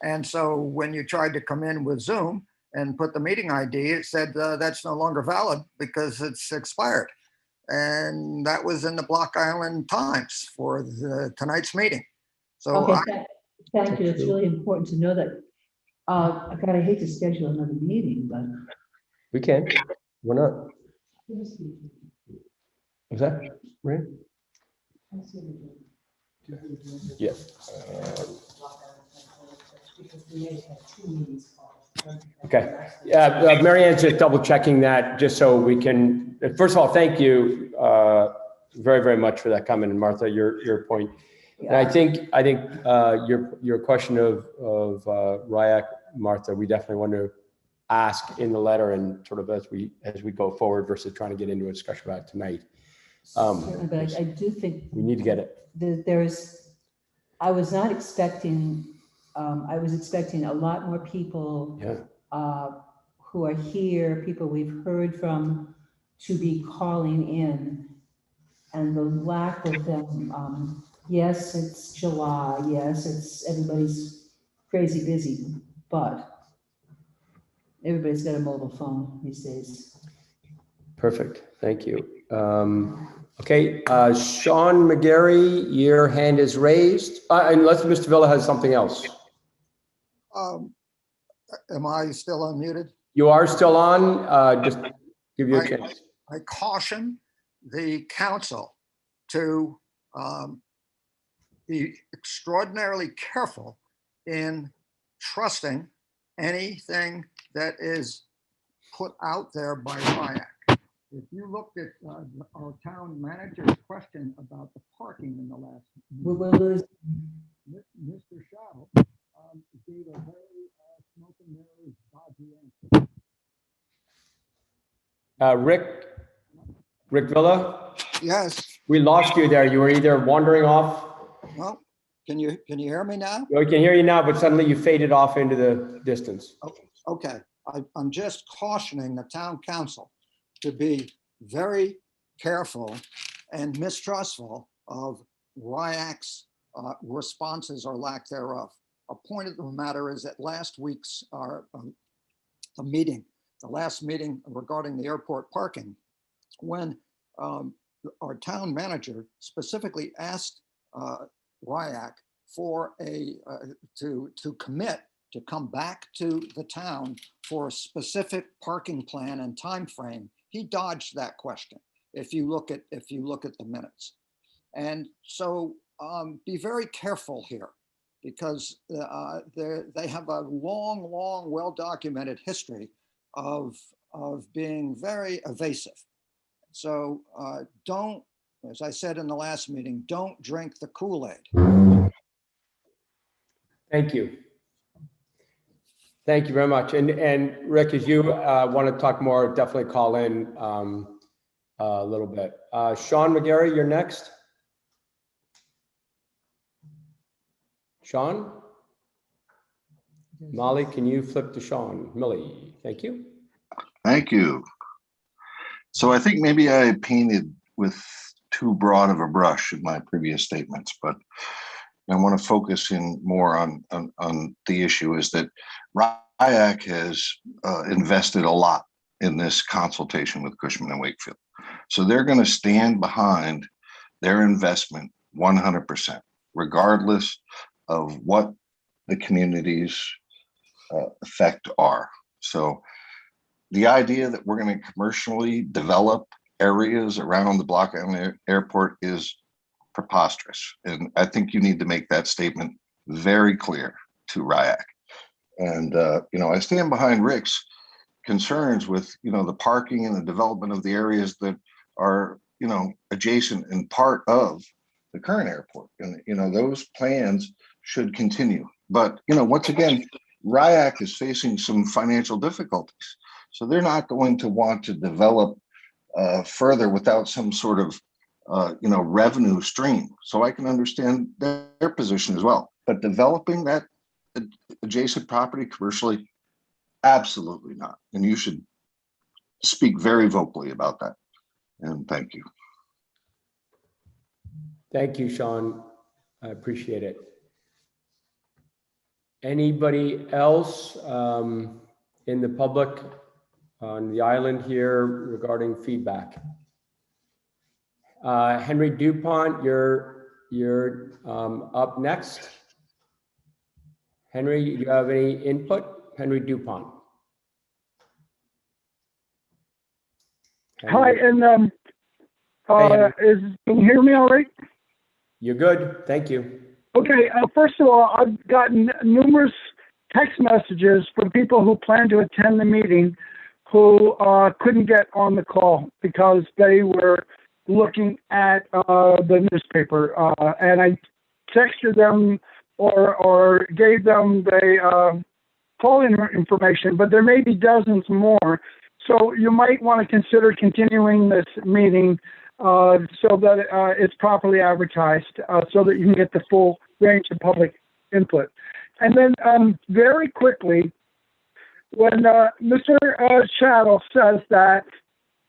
And so when you tried to come in with Zoom and put the meeting ID, it said that's no longer valid because it's expired. And that was in the Block Island Times for tonight's meeting. So Okay, thank you. It's really important to know that. I hate to schedule another meeting, but. We can. Why not? Is that right? Yeah. Okay. Yeah, Mary Ann's just double checking that just so we can, first of all, thank you very, very much for that comment. And Martha, your point. And I think your question of RIAC, Martha, we definitely want to ask in the letter and sort of as we go forward versus trying to get into a discussion about it tonight. But I do think we need to get it. I was not expecting, I was expecting a lot more people who are here, people we've heard from, to be calling in, and the lack of them. Yes, it's July. Yes, everybody's crazy busy, but everybody's got a mobile phone these days. Perfect. Thank you. Okay, Sean McGarry, your hand is raised. Unless Mr. Villa has something else. am I still unmuted? You are still on. Just give you a chance. I caution the council to be extraordinarily careful in trusting anything that is put out there by RIAC. If you looked at our town manager's question about the parking in the last meeting, Mr. Shaw gave a very smoke and mirrors dodgy answer. Rick Villa? Yes. We lost you there. You were either wandering off. Well, can you hear me now? We can hear you now, but suddenly you faded off into the distance. Okay. I'm just cautioning the town council to be very careful and mistrustful of RIAC's responses or lack thereof. A point of the matter is that last week's the last meeting regarding the airport parking, when our town manager specifically asked RIAC for to commit to come back to the town for a specific parking plan and time frame. He dodged that question. If you look at the minutes, and so be very careful here, because they have a long, well-documented history of being very evasive. So don't, as I said in the last meeting, don't drink the Kool-Aid. Thank you. Thank you very much. And Rick, as you want to talk more, definitely call in a little bit. Sean McGarry, you're next. Sean? Molly, can you flip to Sean? Millie, thank you. Thank you. So I think maybe I painted with too broad of a brush in my previous statements, but I want to focus in more on the issue is that RIAC has invested a lot in this consultation with Cushman and Wakefield. So they're going to stand behind their investment 100%, regardless of what the community's effect are. So the idea that we're going to commercially develop areas around the Block Island Airport is preposterous. And I think you need to make that statement very clear to RIAC. And, I stand behind Rick's concerns with, the parking and the development of the areas that are, adjacent and part of the current airport. And, those plans should continue. But, once again, RIAC is facing some financial difficulties. So they're not going to want to develop further without some sort of, revenue stream. So I can understand their position as well. But developing that adjacent property commercially, absolutely not. And you should speak very vocally about that. And thank you. Thank you, Sean. I appreciate it. Anybody else in the public on the island here regarding feedback? Henry DuPont, you're up next. Henry, do you have any input? Henry DuPont. Hi, and can you hear me all right? You're good. Thank you. Okay, first of all, I've gotten numerous text messages from people who plan to attend the meeting who couldn't get on the call because they were looking at the newspaper, and I texted them or gave them the call-in information, but there may be dozens more. So you might want to consider continuing this meeting so that it's properly advertised, so that you can get the full range of public input. And then very quickly, when Mr. Chattel says that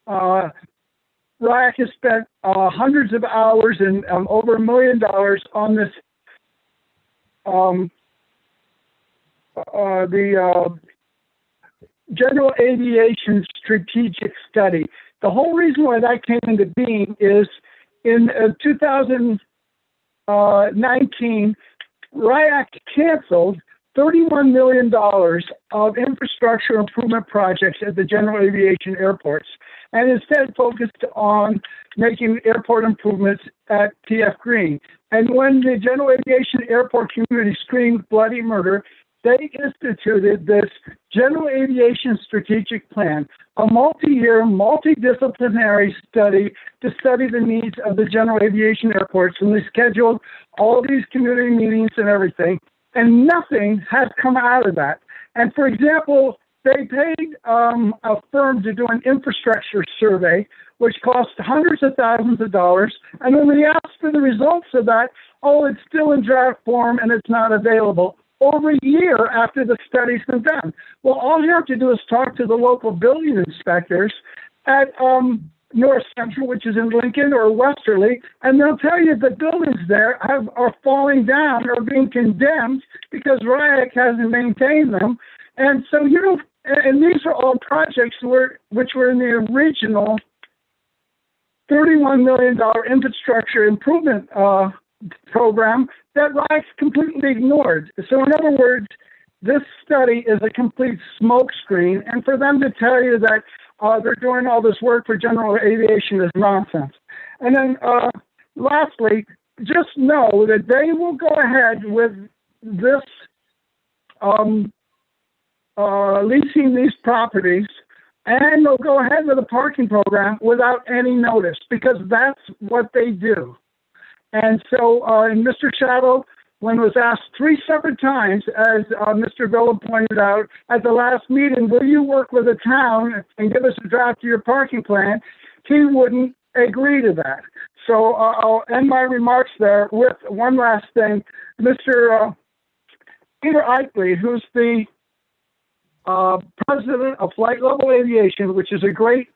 RIAC has spent hundreds of hours and over $1 million on this, the General Aviation Strategic Study. The whole reason why that came into being is in 2019, RIAC canceled $31 million of infrastructure improvement projects at the general aviation airports, and instead focused on making airport improvements at TF Green. And when the general aviation airport community screamed bloody murder, they instituted this General Aviation Strategic Plan, a multi-year, multidisciplinary study to study the needs of the general aviation airports. And they scheduled all these community meetings and everything, and nothing has come out of that. And for example, they paid a firm to do an infrastructure survey, which cost hundreds of thousands of dollars. And when we asked for the results of that, oh, it's still in draft form and it's not available. Over a year after the study's been done. Well, all you have to do is talk to the local building inspectors at North Central, which is in Lincoln, or Westerly, and they'll tell you the buildings there are falling down or being condemned because RIAC hasn't maintained them. And so, and these are all projects which were in the original $31 million infrastructure improvement program that RIAC's completely ignored. So in other words, this study is a complete smokescreen, and for them to tell you that they're doing all this work for general aviation is nonsense. And then lastly, just know that they will go ahead with this leasing these properties, and they'll go ahead with a parking program without any notice, because that's what they do. And so, and Mr. Shadow, when was asked 3 separate times, as Mr. Villa pointed out, at the last meeting, will you work with the town and give us a draft of your parking plan? He wouldn't agree to that. So I'll end my remarks there with one last thing. Mr. Peter Eichley, who's the president of Flight Level Aviation, which is a great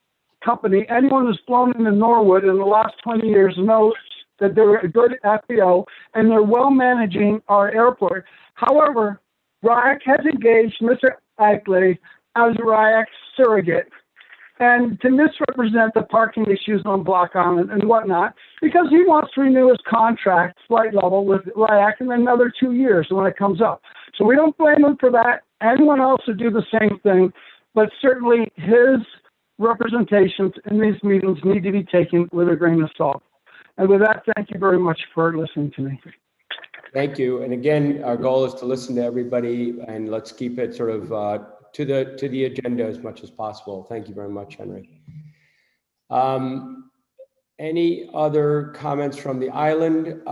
company. Anyone who's flown into Norwood in the last 20 years knows that they're a good FBO and they're well managing our airport. However, RIAC has engaged Mr. Eichley as a RIAC surrogate and to misrepresent the parking issues on Block Island and whatnot, because he wants to renew his contract, Flight Level, with RIAC in another 2 years when it comes up. So we don't blame him for that. Anyone else would do the same thing, but certainly his representations in these meetings need to be taken with a grain of salt. And with that, thank you very much for listening to me. Thank you. And again, our goal is to listen to everybody, and let's keep it sort of to the agenda as much as possible. Thank you very much, Henry. Any other comments from the island?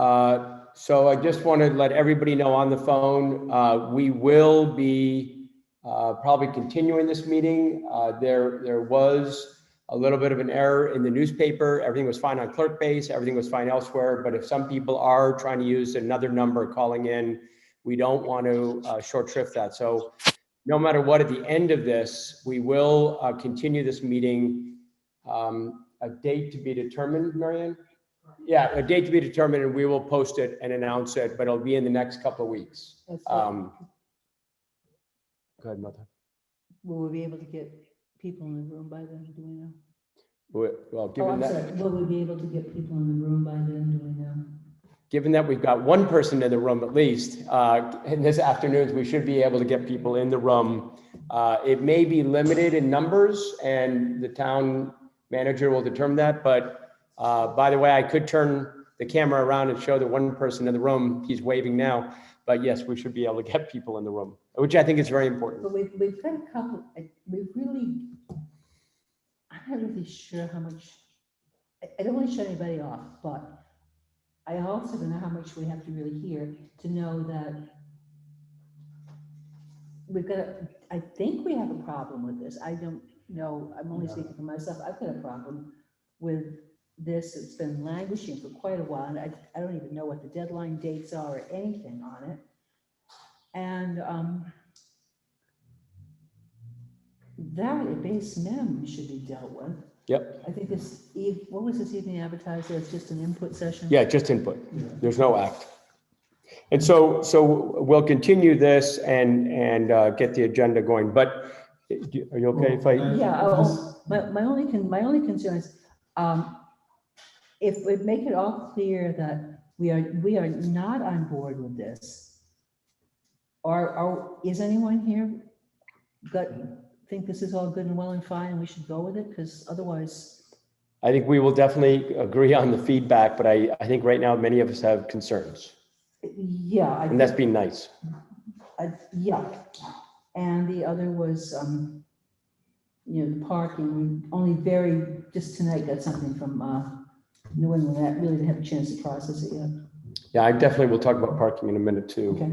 So I just want to let everybody know on the phone, we will be probably continuing this meeting. There was a little bit of an error in the newspaper. Everything was fine on Clerkbase, everything was fine elsewhere. But if some people are trying to use another number calling in, we don't want to short shrift that. So no matter what, at the end of this, we will continue this meeting. A date to be determined, Marianne? Yeah, a date to be determined, and we will post it and announce it, but it'll be in the next couple of weeks. That's Go ahead, Mother. Will we be able to get people in the room by then? Do we know? Well, Oh, given I'm that, sorry. Will we be able to get people in the room by then? Do we know? given that we've got one person in the room at least, in this afternoon, we should be able to get people in the room. It may be limited in numbers, and the town manager will determine that. But by the way, I could turn the camera around and show the one person in the room. He's waving now. But yes, we should be able to get people in the room, which I think is very important. But we've got a couple, we've really, I'm not really sure how much, I don't want to shut anybody off, but I also don't know how much we have to really hear to know that we've got, I think we have a problem with this. I don't know, I'm only speaking for myself. I've got a problem with this. It's been languishing for quite a while, and I don't even know what the deadline dates are or anything on it. And that base minimum should be dealt with. Yep. I think this, what was this evening advertised as, just an input session? Yeah, just input. There's no act. And so we'll continue this and get the agenda going. But are you okay if I? Yeah, my only concern is, if we make it all clear that we are not on board with this, or is anyone here think this is all good and well and fine and we should go with it? Because otherwise. I think we will definitely agree on the feedback, but I think right now many of us have concerns. Yeah. And that's been nice. Yeah. And the other was, the parking. We only just tonight got something from New England that really didn't have a chance to process it yet. Yeah, I definitely will talk about parking in a minute too. Okay.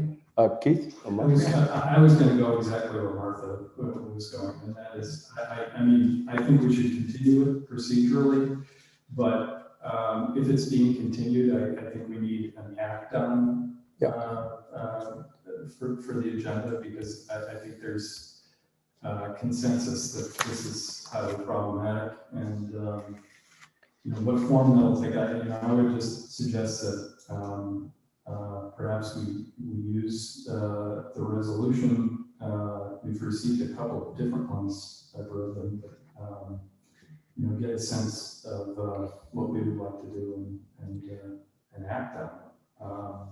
Keith? I was going to go exactly where Martha was going, and that is, I mean, I think we should continue it procedurally, but if it's being continued, I think we need an act on for the agenda, because I think there's consensus that this is highly problematic, and what form they'll take. I would just suggest that perhaps we use the resolution. We've received a couple of different ones. I've read them, but get a sense of what we would like to do and act on.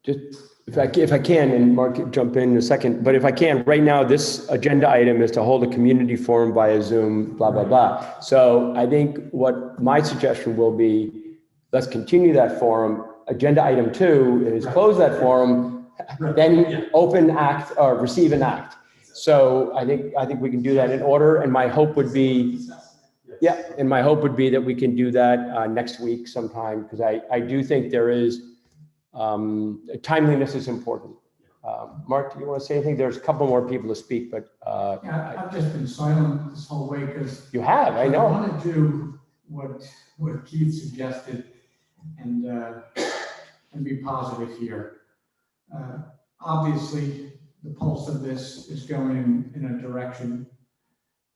Just if I can, and Mark, jump in a second, but if I can, right now, this agenda item is to hold a community forum via Zoom, blah, blah, blah. So I think what my suggestion will be, let's continue that forum. Agenda item 2 is close that forum, then open act or receive an act. So I think we can do that in order. And my hope would be, and my hope would be that we can do that next week sometime, because I do think there is, timeliness is important. Mark, do you want to say anything? There's a couple more people to speak, but Yeah, I've just been silent this whole way because you have, I know. I want to do what Keith suggested and be positive here. Obviously, the pulse of this is going in a direction,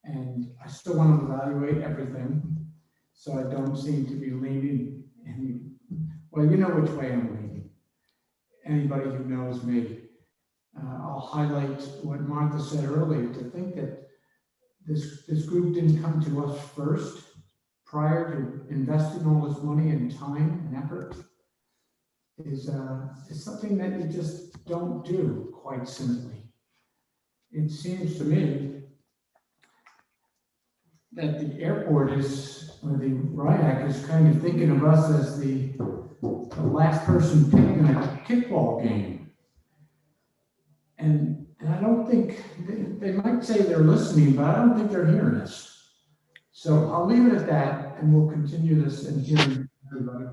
and I still want to evaluate everything, so I don't seem to be leaning in, well, you know which way I'm leaning. Anybody who knows me, I'll highlight what Martha said earlier, to think that this group didn't come to us first prior to investing all this money and time and effort is something that you just don't do quite simply. It seems to me that the airport is, or the RIAC is kind of thinking of us as the last person picked in a kickball game. And I don't think, they might say they're listening, but I don't think they're hearing us. So I'll leave it at that, and we'll continue this in hearing everybody.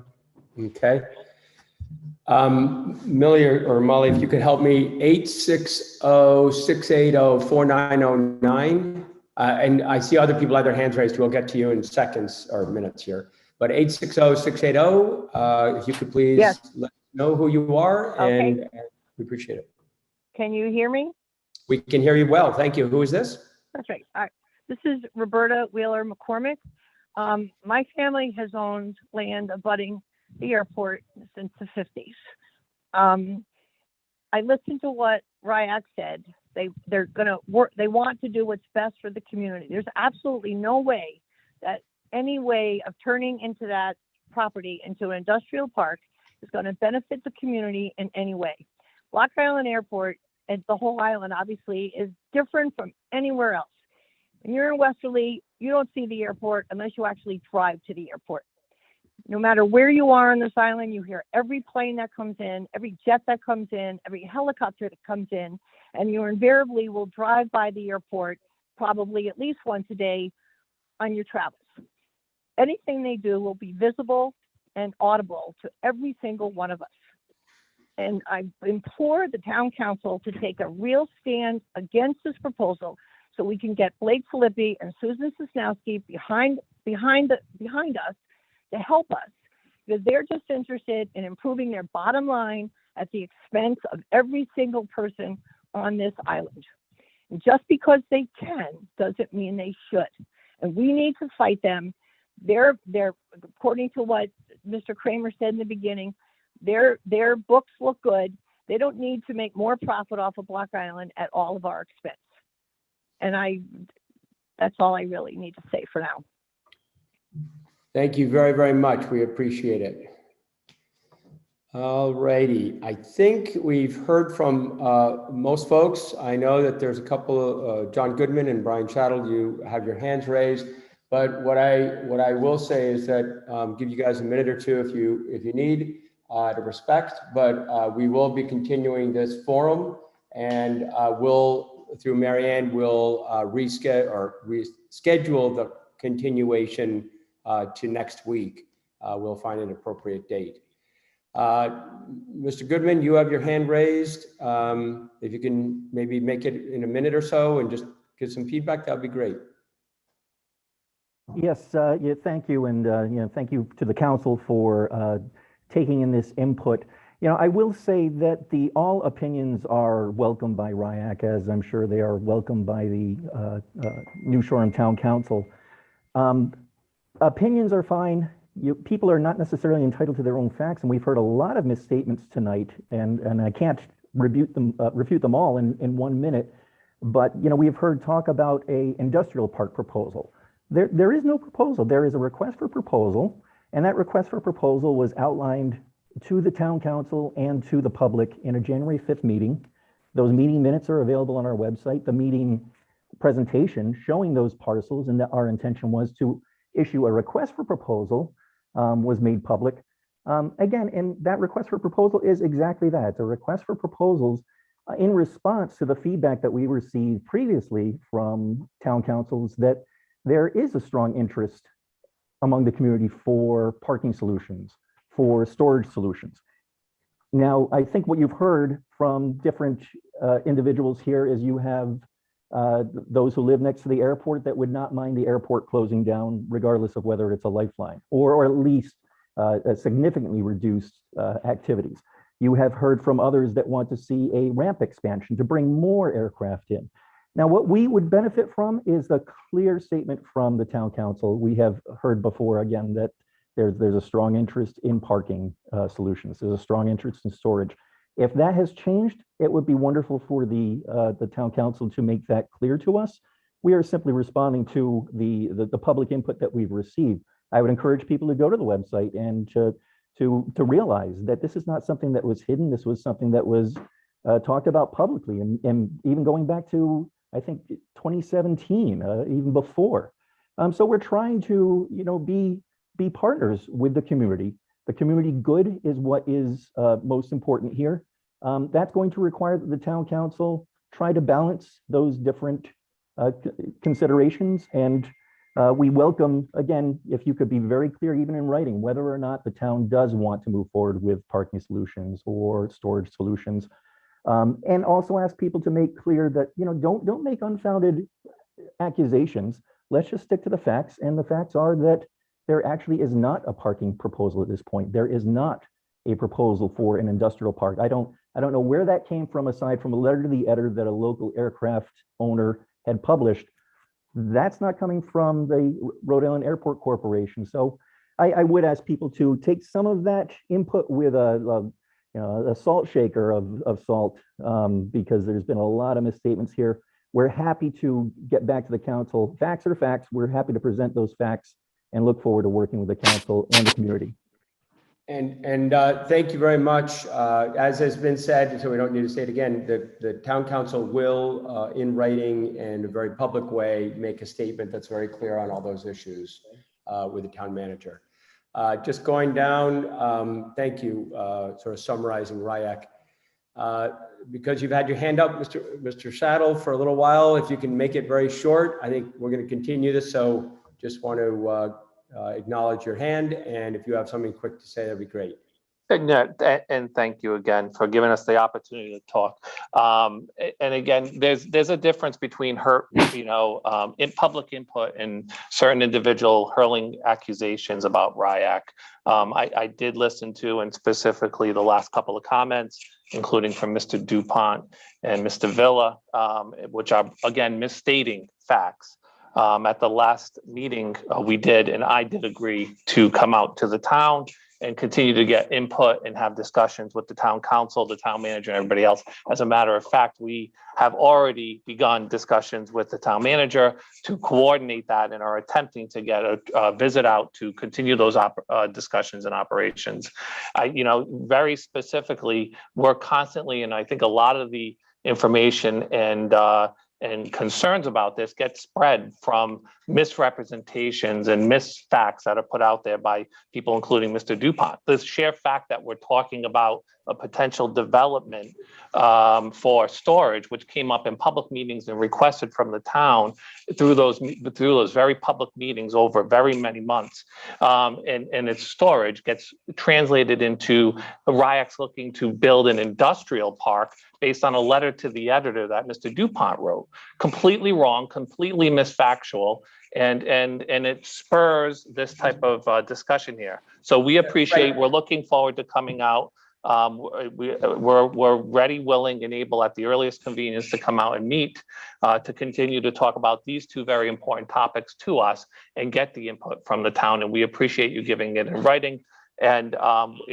Okay. Millie or Molly, if you could help me, 860-680-4909. And I see other people have their hands raised. We'll get to you in seconds or minutes here. But 860-680, if you could please let us know who you are, and we appreciate it. Can you hear me? We can hear you well. Thank you. Who is this? That's right. All right. This is Roberta Wheeler McCormick. My family has owned land abutting the airport since the 50s. I listened to what RIAC said. They're going to work. They want to do what's best for the community. There's absolutely no way that any way of turning into that property into an industrial park is going to benefit the community in any way. Block Island Airport and the whole island obviously is different from anywhere else. When you're in Westerly, you don't see the airport unless you actually drive to the airport. No matter where you are on this island, you hear every plane that comes in, every jet that comes in, every helicopter that comes in, and you invariably will drive by the airport probably at least once a day on your travels. Anything they do will be visible and audible to every single one of us. And I implore the town council to take a real stand against this proposal so we can get Blake Filippi and Susan Sosnowski behind us to help us, because they're just interested in improving their bottom line at the expense of every single person on this island. And just because they can doesn't mean they should. And we need to fight them. They're according to what Mr. Kramer said in the beginning, their books look good. They don't need to make more profit off of Block Island at all of our expense. And that's all I really need to say for now. Thank you very, very much. We appreciate it. All righty. I think we've heard from most folks. I know that there's a couple of John Goodman and Brian Chattel, you have your hands raised. But what I will say is that give you guys a minute or two if you need to respect, but we will be continuing this forum, and through Marianne, we'll reschedule the continuation to next week. We'll find an appropriate date. Mr. Goodman, you have your hand raised. If you can maybe make it in a minute or so and just give some feedback, that'd be great. Yes, yeah, thank you. And thank you to the council for taking in this input. I will say that all opinions are welcomed by RIAC, as I'm sure they are welcomed by the New Shoreham Town Council. Opinions are fine. People are not necessarily entitled to their own facts, and we've heard a lot of misstatements tonight, and I can't refute them all in 1 minute. But we've heard talk about a industrial park proposal. There is no proposal. There is a request for proposal, and that request for proposal was outlined to the town council and to the public in a January 5th meeting. Those meeting minutes are available on our website. The meeting presentation showing those parcels and that our intention was to issue a request for proposal was made public. Again, and that request for proposal is exactly that. It's a request for proposals in response to the feedback that we received previously from town councils that there is a strong interest among the community for parking solutions, for storage solutions. Now, I think what you've heard from different individuals here is you have those who live next to the airport that would not mind the airport closing down regardless of whether it's a lifeline or at least significantly reduced activities. You have heard from others that want to see a ramp expansion to bring more aircraft in. Now, what we would benefit from is the clear statement from the town council. We have heard before, again, that there's a strong interest in parking solutions. There's a strong interest in storage. If that has changed, it would be wonderful for the town council to make that clear to us. We are simply responding to the public input that we've received. I would encourage people to go to the website and to realize that this is not something that was hidden. This was something that was talked about publicly, and even going back to, I think, 2017, even before. So we're trying to, be partners with the community. The community good is what is most important here. That's going to require that the town council try to balance those different considerations. And we welcome, again, if you could be very clear, even in writing, whether or not the town does want to move forward with parking solutions or storage solutions. And also ask people to make clear that, don't make unfounded accusations. Let's just stick to the facts. And the facts are that there actually is not a parking proposal at this point. There is not a proposal for an industrial park. I don't know where that came from, aside from a letter to the editor that a local aircraft owner had published. That's not coming from the Rhode Island Airport Corporation. So I would ask people to take some of that input with a salt shaker of salt, because there's been a lot of misstatements here. We're happy to get back to the council. Facts are facts. We're happy to present those facts and look forward to working with the council and the community. And thank you very much. As has been said, so we don't need to say it again, the town council will, in writing and a very public way, make a statement that's very clear on all those issues with the town manager. Just going down, thank you, sort of summarizing RIAC. Because you've had your hand up, Mr. Saddle, for a little while, if you can make it very short, I think we're going to continue this. So just want to acknowledge your hand, and if you have something quick to say, that'd be great. And thank you again for giving us the opportunity to talk. And again, there's a difference between in public input and certain individual hurling accusations about RIAC. I did listen to, and specifically the last couple of comments, including from Mr. DuPont and Mr. Villa, which are again misstating facts. At the last meeting we did, and I did agree to come out to the town and continue to get input and have discussions with the town council, the town manager, and everybody else. As a matter of fact, we have already begun discussions with the town manager to coordinate that and are attempting to get a visit out to continue those discussions and operations. Very specifically, we're constantly, and I think a lot of the information and concerns about this get spread from misrepresentations and misfacts that are put out there by people, including Mr. DuPont. The sheer fact that we're talking about a potential development for storage, which came up in public meetings and requested from the town through those very public meetings over very many months, and its storage gets translated into RIAC's looking to build an industrial park based on a letter to the editor that Mr. DuPont wrote. Completely wrong, completely misfactual, and it spurs this type of discussion here. So we appreciate, we're looking forward to coming out. We're ready, willing, and able at the earliest convenience to come out and meet to continue to talk about these two very important topics to us and get the input from the town. And we appreciate you giving it in writing and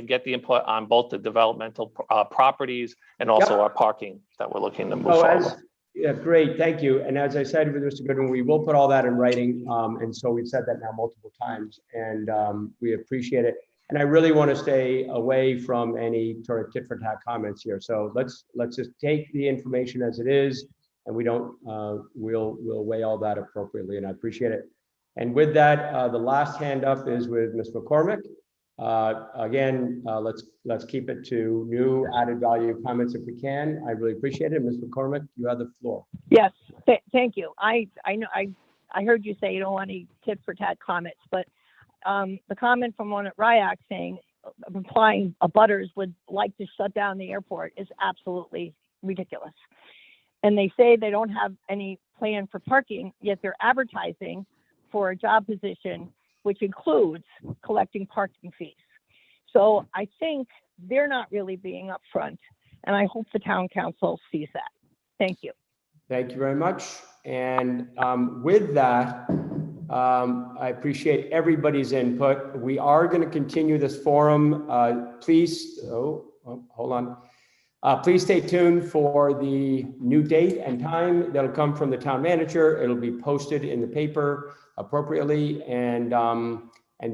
get the input on both the developmental properties and also our parking that we're looking to move forward. Yeah, great, thank you. And as I said with Mr. Goodwin, we will put all that in writing. And so we've said that now multiple times, and we appreciate it. And I really want to stay away from any sort of tit for tat comments here. So let's just take the information as it is, and we don't, we'll weigh all that appropriately, and I appreciate it. And with that, the last hand up is with Ms. McCormick. Again, let's keep it to new added value comments if we can. I really appreciate it. Ms. McCormick, you have the floor. Yes, thank you. I know, I heard you say you don't want any tit for tat comments, but the comment from one at RIAC saying, implying abutters would like to shut down the airport is absolutely ridiculous. And they say they don't have any plan for parking, yet they're advertising for a job position, which includes collecting parking fees. So I think they're not really being upfront, and I hope the town council sees that. Thank you. Thank you very much. And with that, I appreciate everybody's input. We are going to continue this forum. Please, hold on. Please stay tuned for the new date and time that'll come from the town manager. It'll be posted in the paper appropriately. And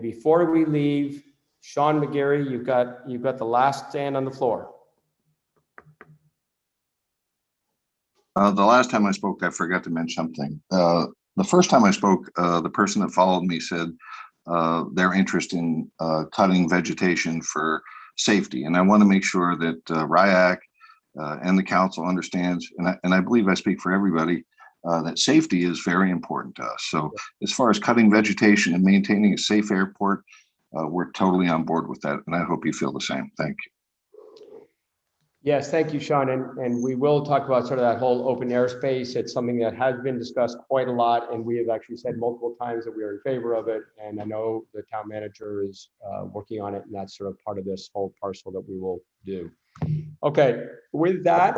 before we leave, Sean McGarry, you've got the last stand on the floor. The last time I spoke, I forgot to mention something. The first time I spoke, the person that followed me said their interest in cutting vegetation for safety. And I want to make sure that RIAC and the council understands, and I believe I speak for everybody, that safety is very important to us. So as far as cutting vegetation and maintaining a safe airport, we're totally on board with that. And I hope you feel the same. Thank you. Yes, thank you, Sean. And we will talk about sort of that whole open airspace. It's something that has been discussed quite a lot, and we have actually said multiple times that we are in favor of it. And I know the town manager is working on it, and that's sort of part of this whole parcel that we will do. Okay, with that,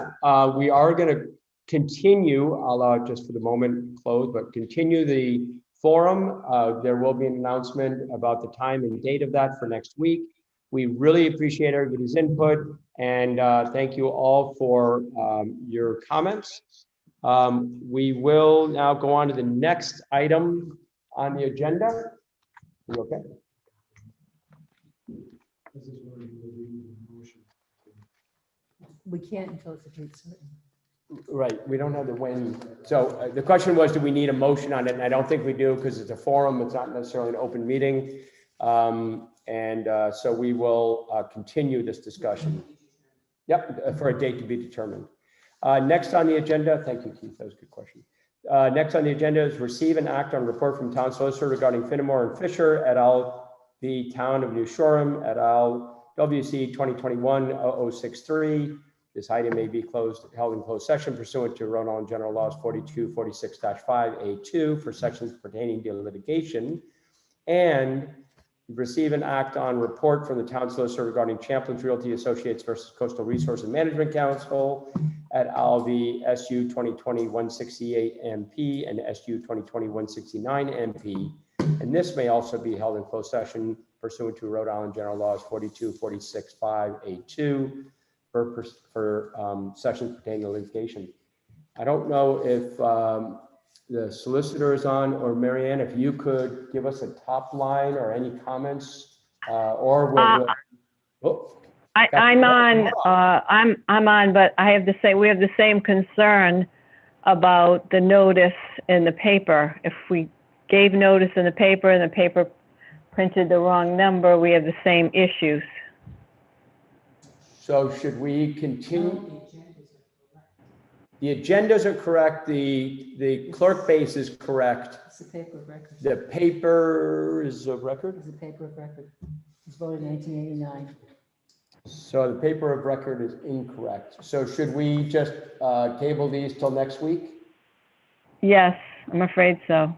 we are going to continue, I'll just for the moment close, but continue the forum. There will be an announcement about the time and date of that for next week. We really appreciate everybody's input, and thank you all for your comments. We will now go on to the next item on the agenda. Are you okay? This is where we need a motion. We can't until it's a date certain. Right, we don't have the when. So the question was, do we need a motion on it? And I don't think we do, because it's a forum. It's not necessarily an open meeting. So we will continue this discussion. Yep, for a date to be determined. Next on the agenda, thank you, Keith, that was a good question. Next on the agenda is receive and act on report from town solicitor regarding Finnemore and Fisher et al., the town of New Shoreham et al., WC 2021-0063. This item may be held in closed session pursuant to Rhode Island General Laws 4246-5A2 for sections pertaining to litigation, and receive and act on report from the town solicitor regarding Champlin's Realty Associates versus Coastal Resource and Management Council at al. The SU 2020-168 MP and SU 2020-169 MP. And this may also be held in closed session pursuant to Rhode Island General Laws 4246-5A2 for sections pertaining to litigation. I don't know if the solicitor is on, or Marianne, if you could give us a top line or any comments, or I'm on, but I have to say we have the same concern about the notice in the paper. If we gave notice in the paper and the paper printed the wrong number, we have the same issues. So should we continue? The agendas are correct. The clerk base is correct. It's the paper of record. The paper is of record? It's the paper of record. It's voted in 1989. So the paper of record is incorrect. So should we just table these till next week? Yes, I'm afraid so.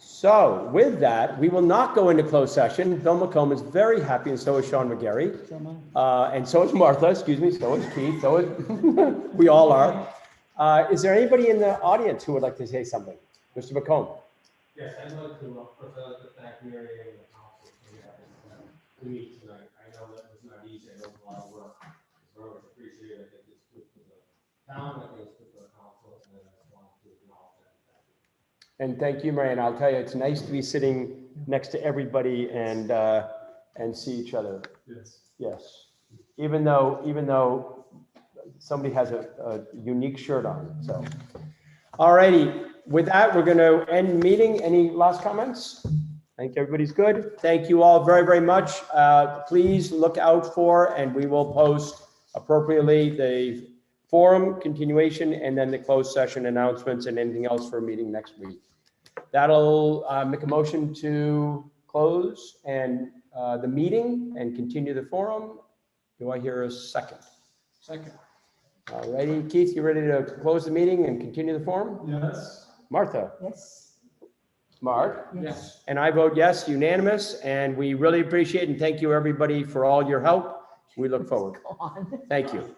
So with that, we will not go into closed session. Bill McComb is very happy, and so is Sean McGarry. And so is Martha, excuse me, so is Keith, so is, we all are. Is there anybody in the audience who would like to say something? Mr. McComb. Yes, I'd like to first I'd like to thank Mary and the council for the meet tonight. I know that was not easy. I know it was a lot of work. It's very much appreciated. I think it's good for the town that needs to go to council, and I just wanted to acknowledge that. And thank you, Marianne. I'll tell you, it's nice to be sitting next to everybody and see each other. Yes. Yes. Even though somebody has a unique shirt on, so. All righty, with that, we're going to end meeting. Any last comments? I think everybody's good. Thank you all very, very much. Please look out for, and we will post appropriately, the forum continuation and then the closed session announcements and anything else for a meeting next week. That'll make a motion to close and the meeting and continue the forum. Do I hear a second? Second. All righty, Keith, you ready to close the meeting and continue the forum? Yes. Martha? Yes. Mark? Yes. And I vote yes, unanimous, and we really appreciate and thank you, everybody, for all your help. We look forward. Go on. Thank you.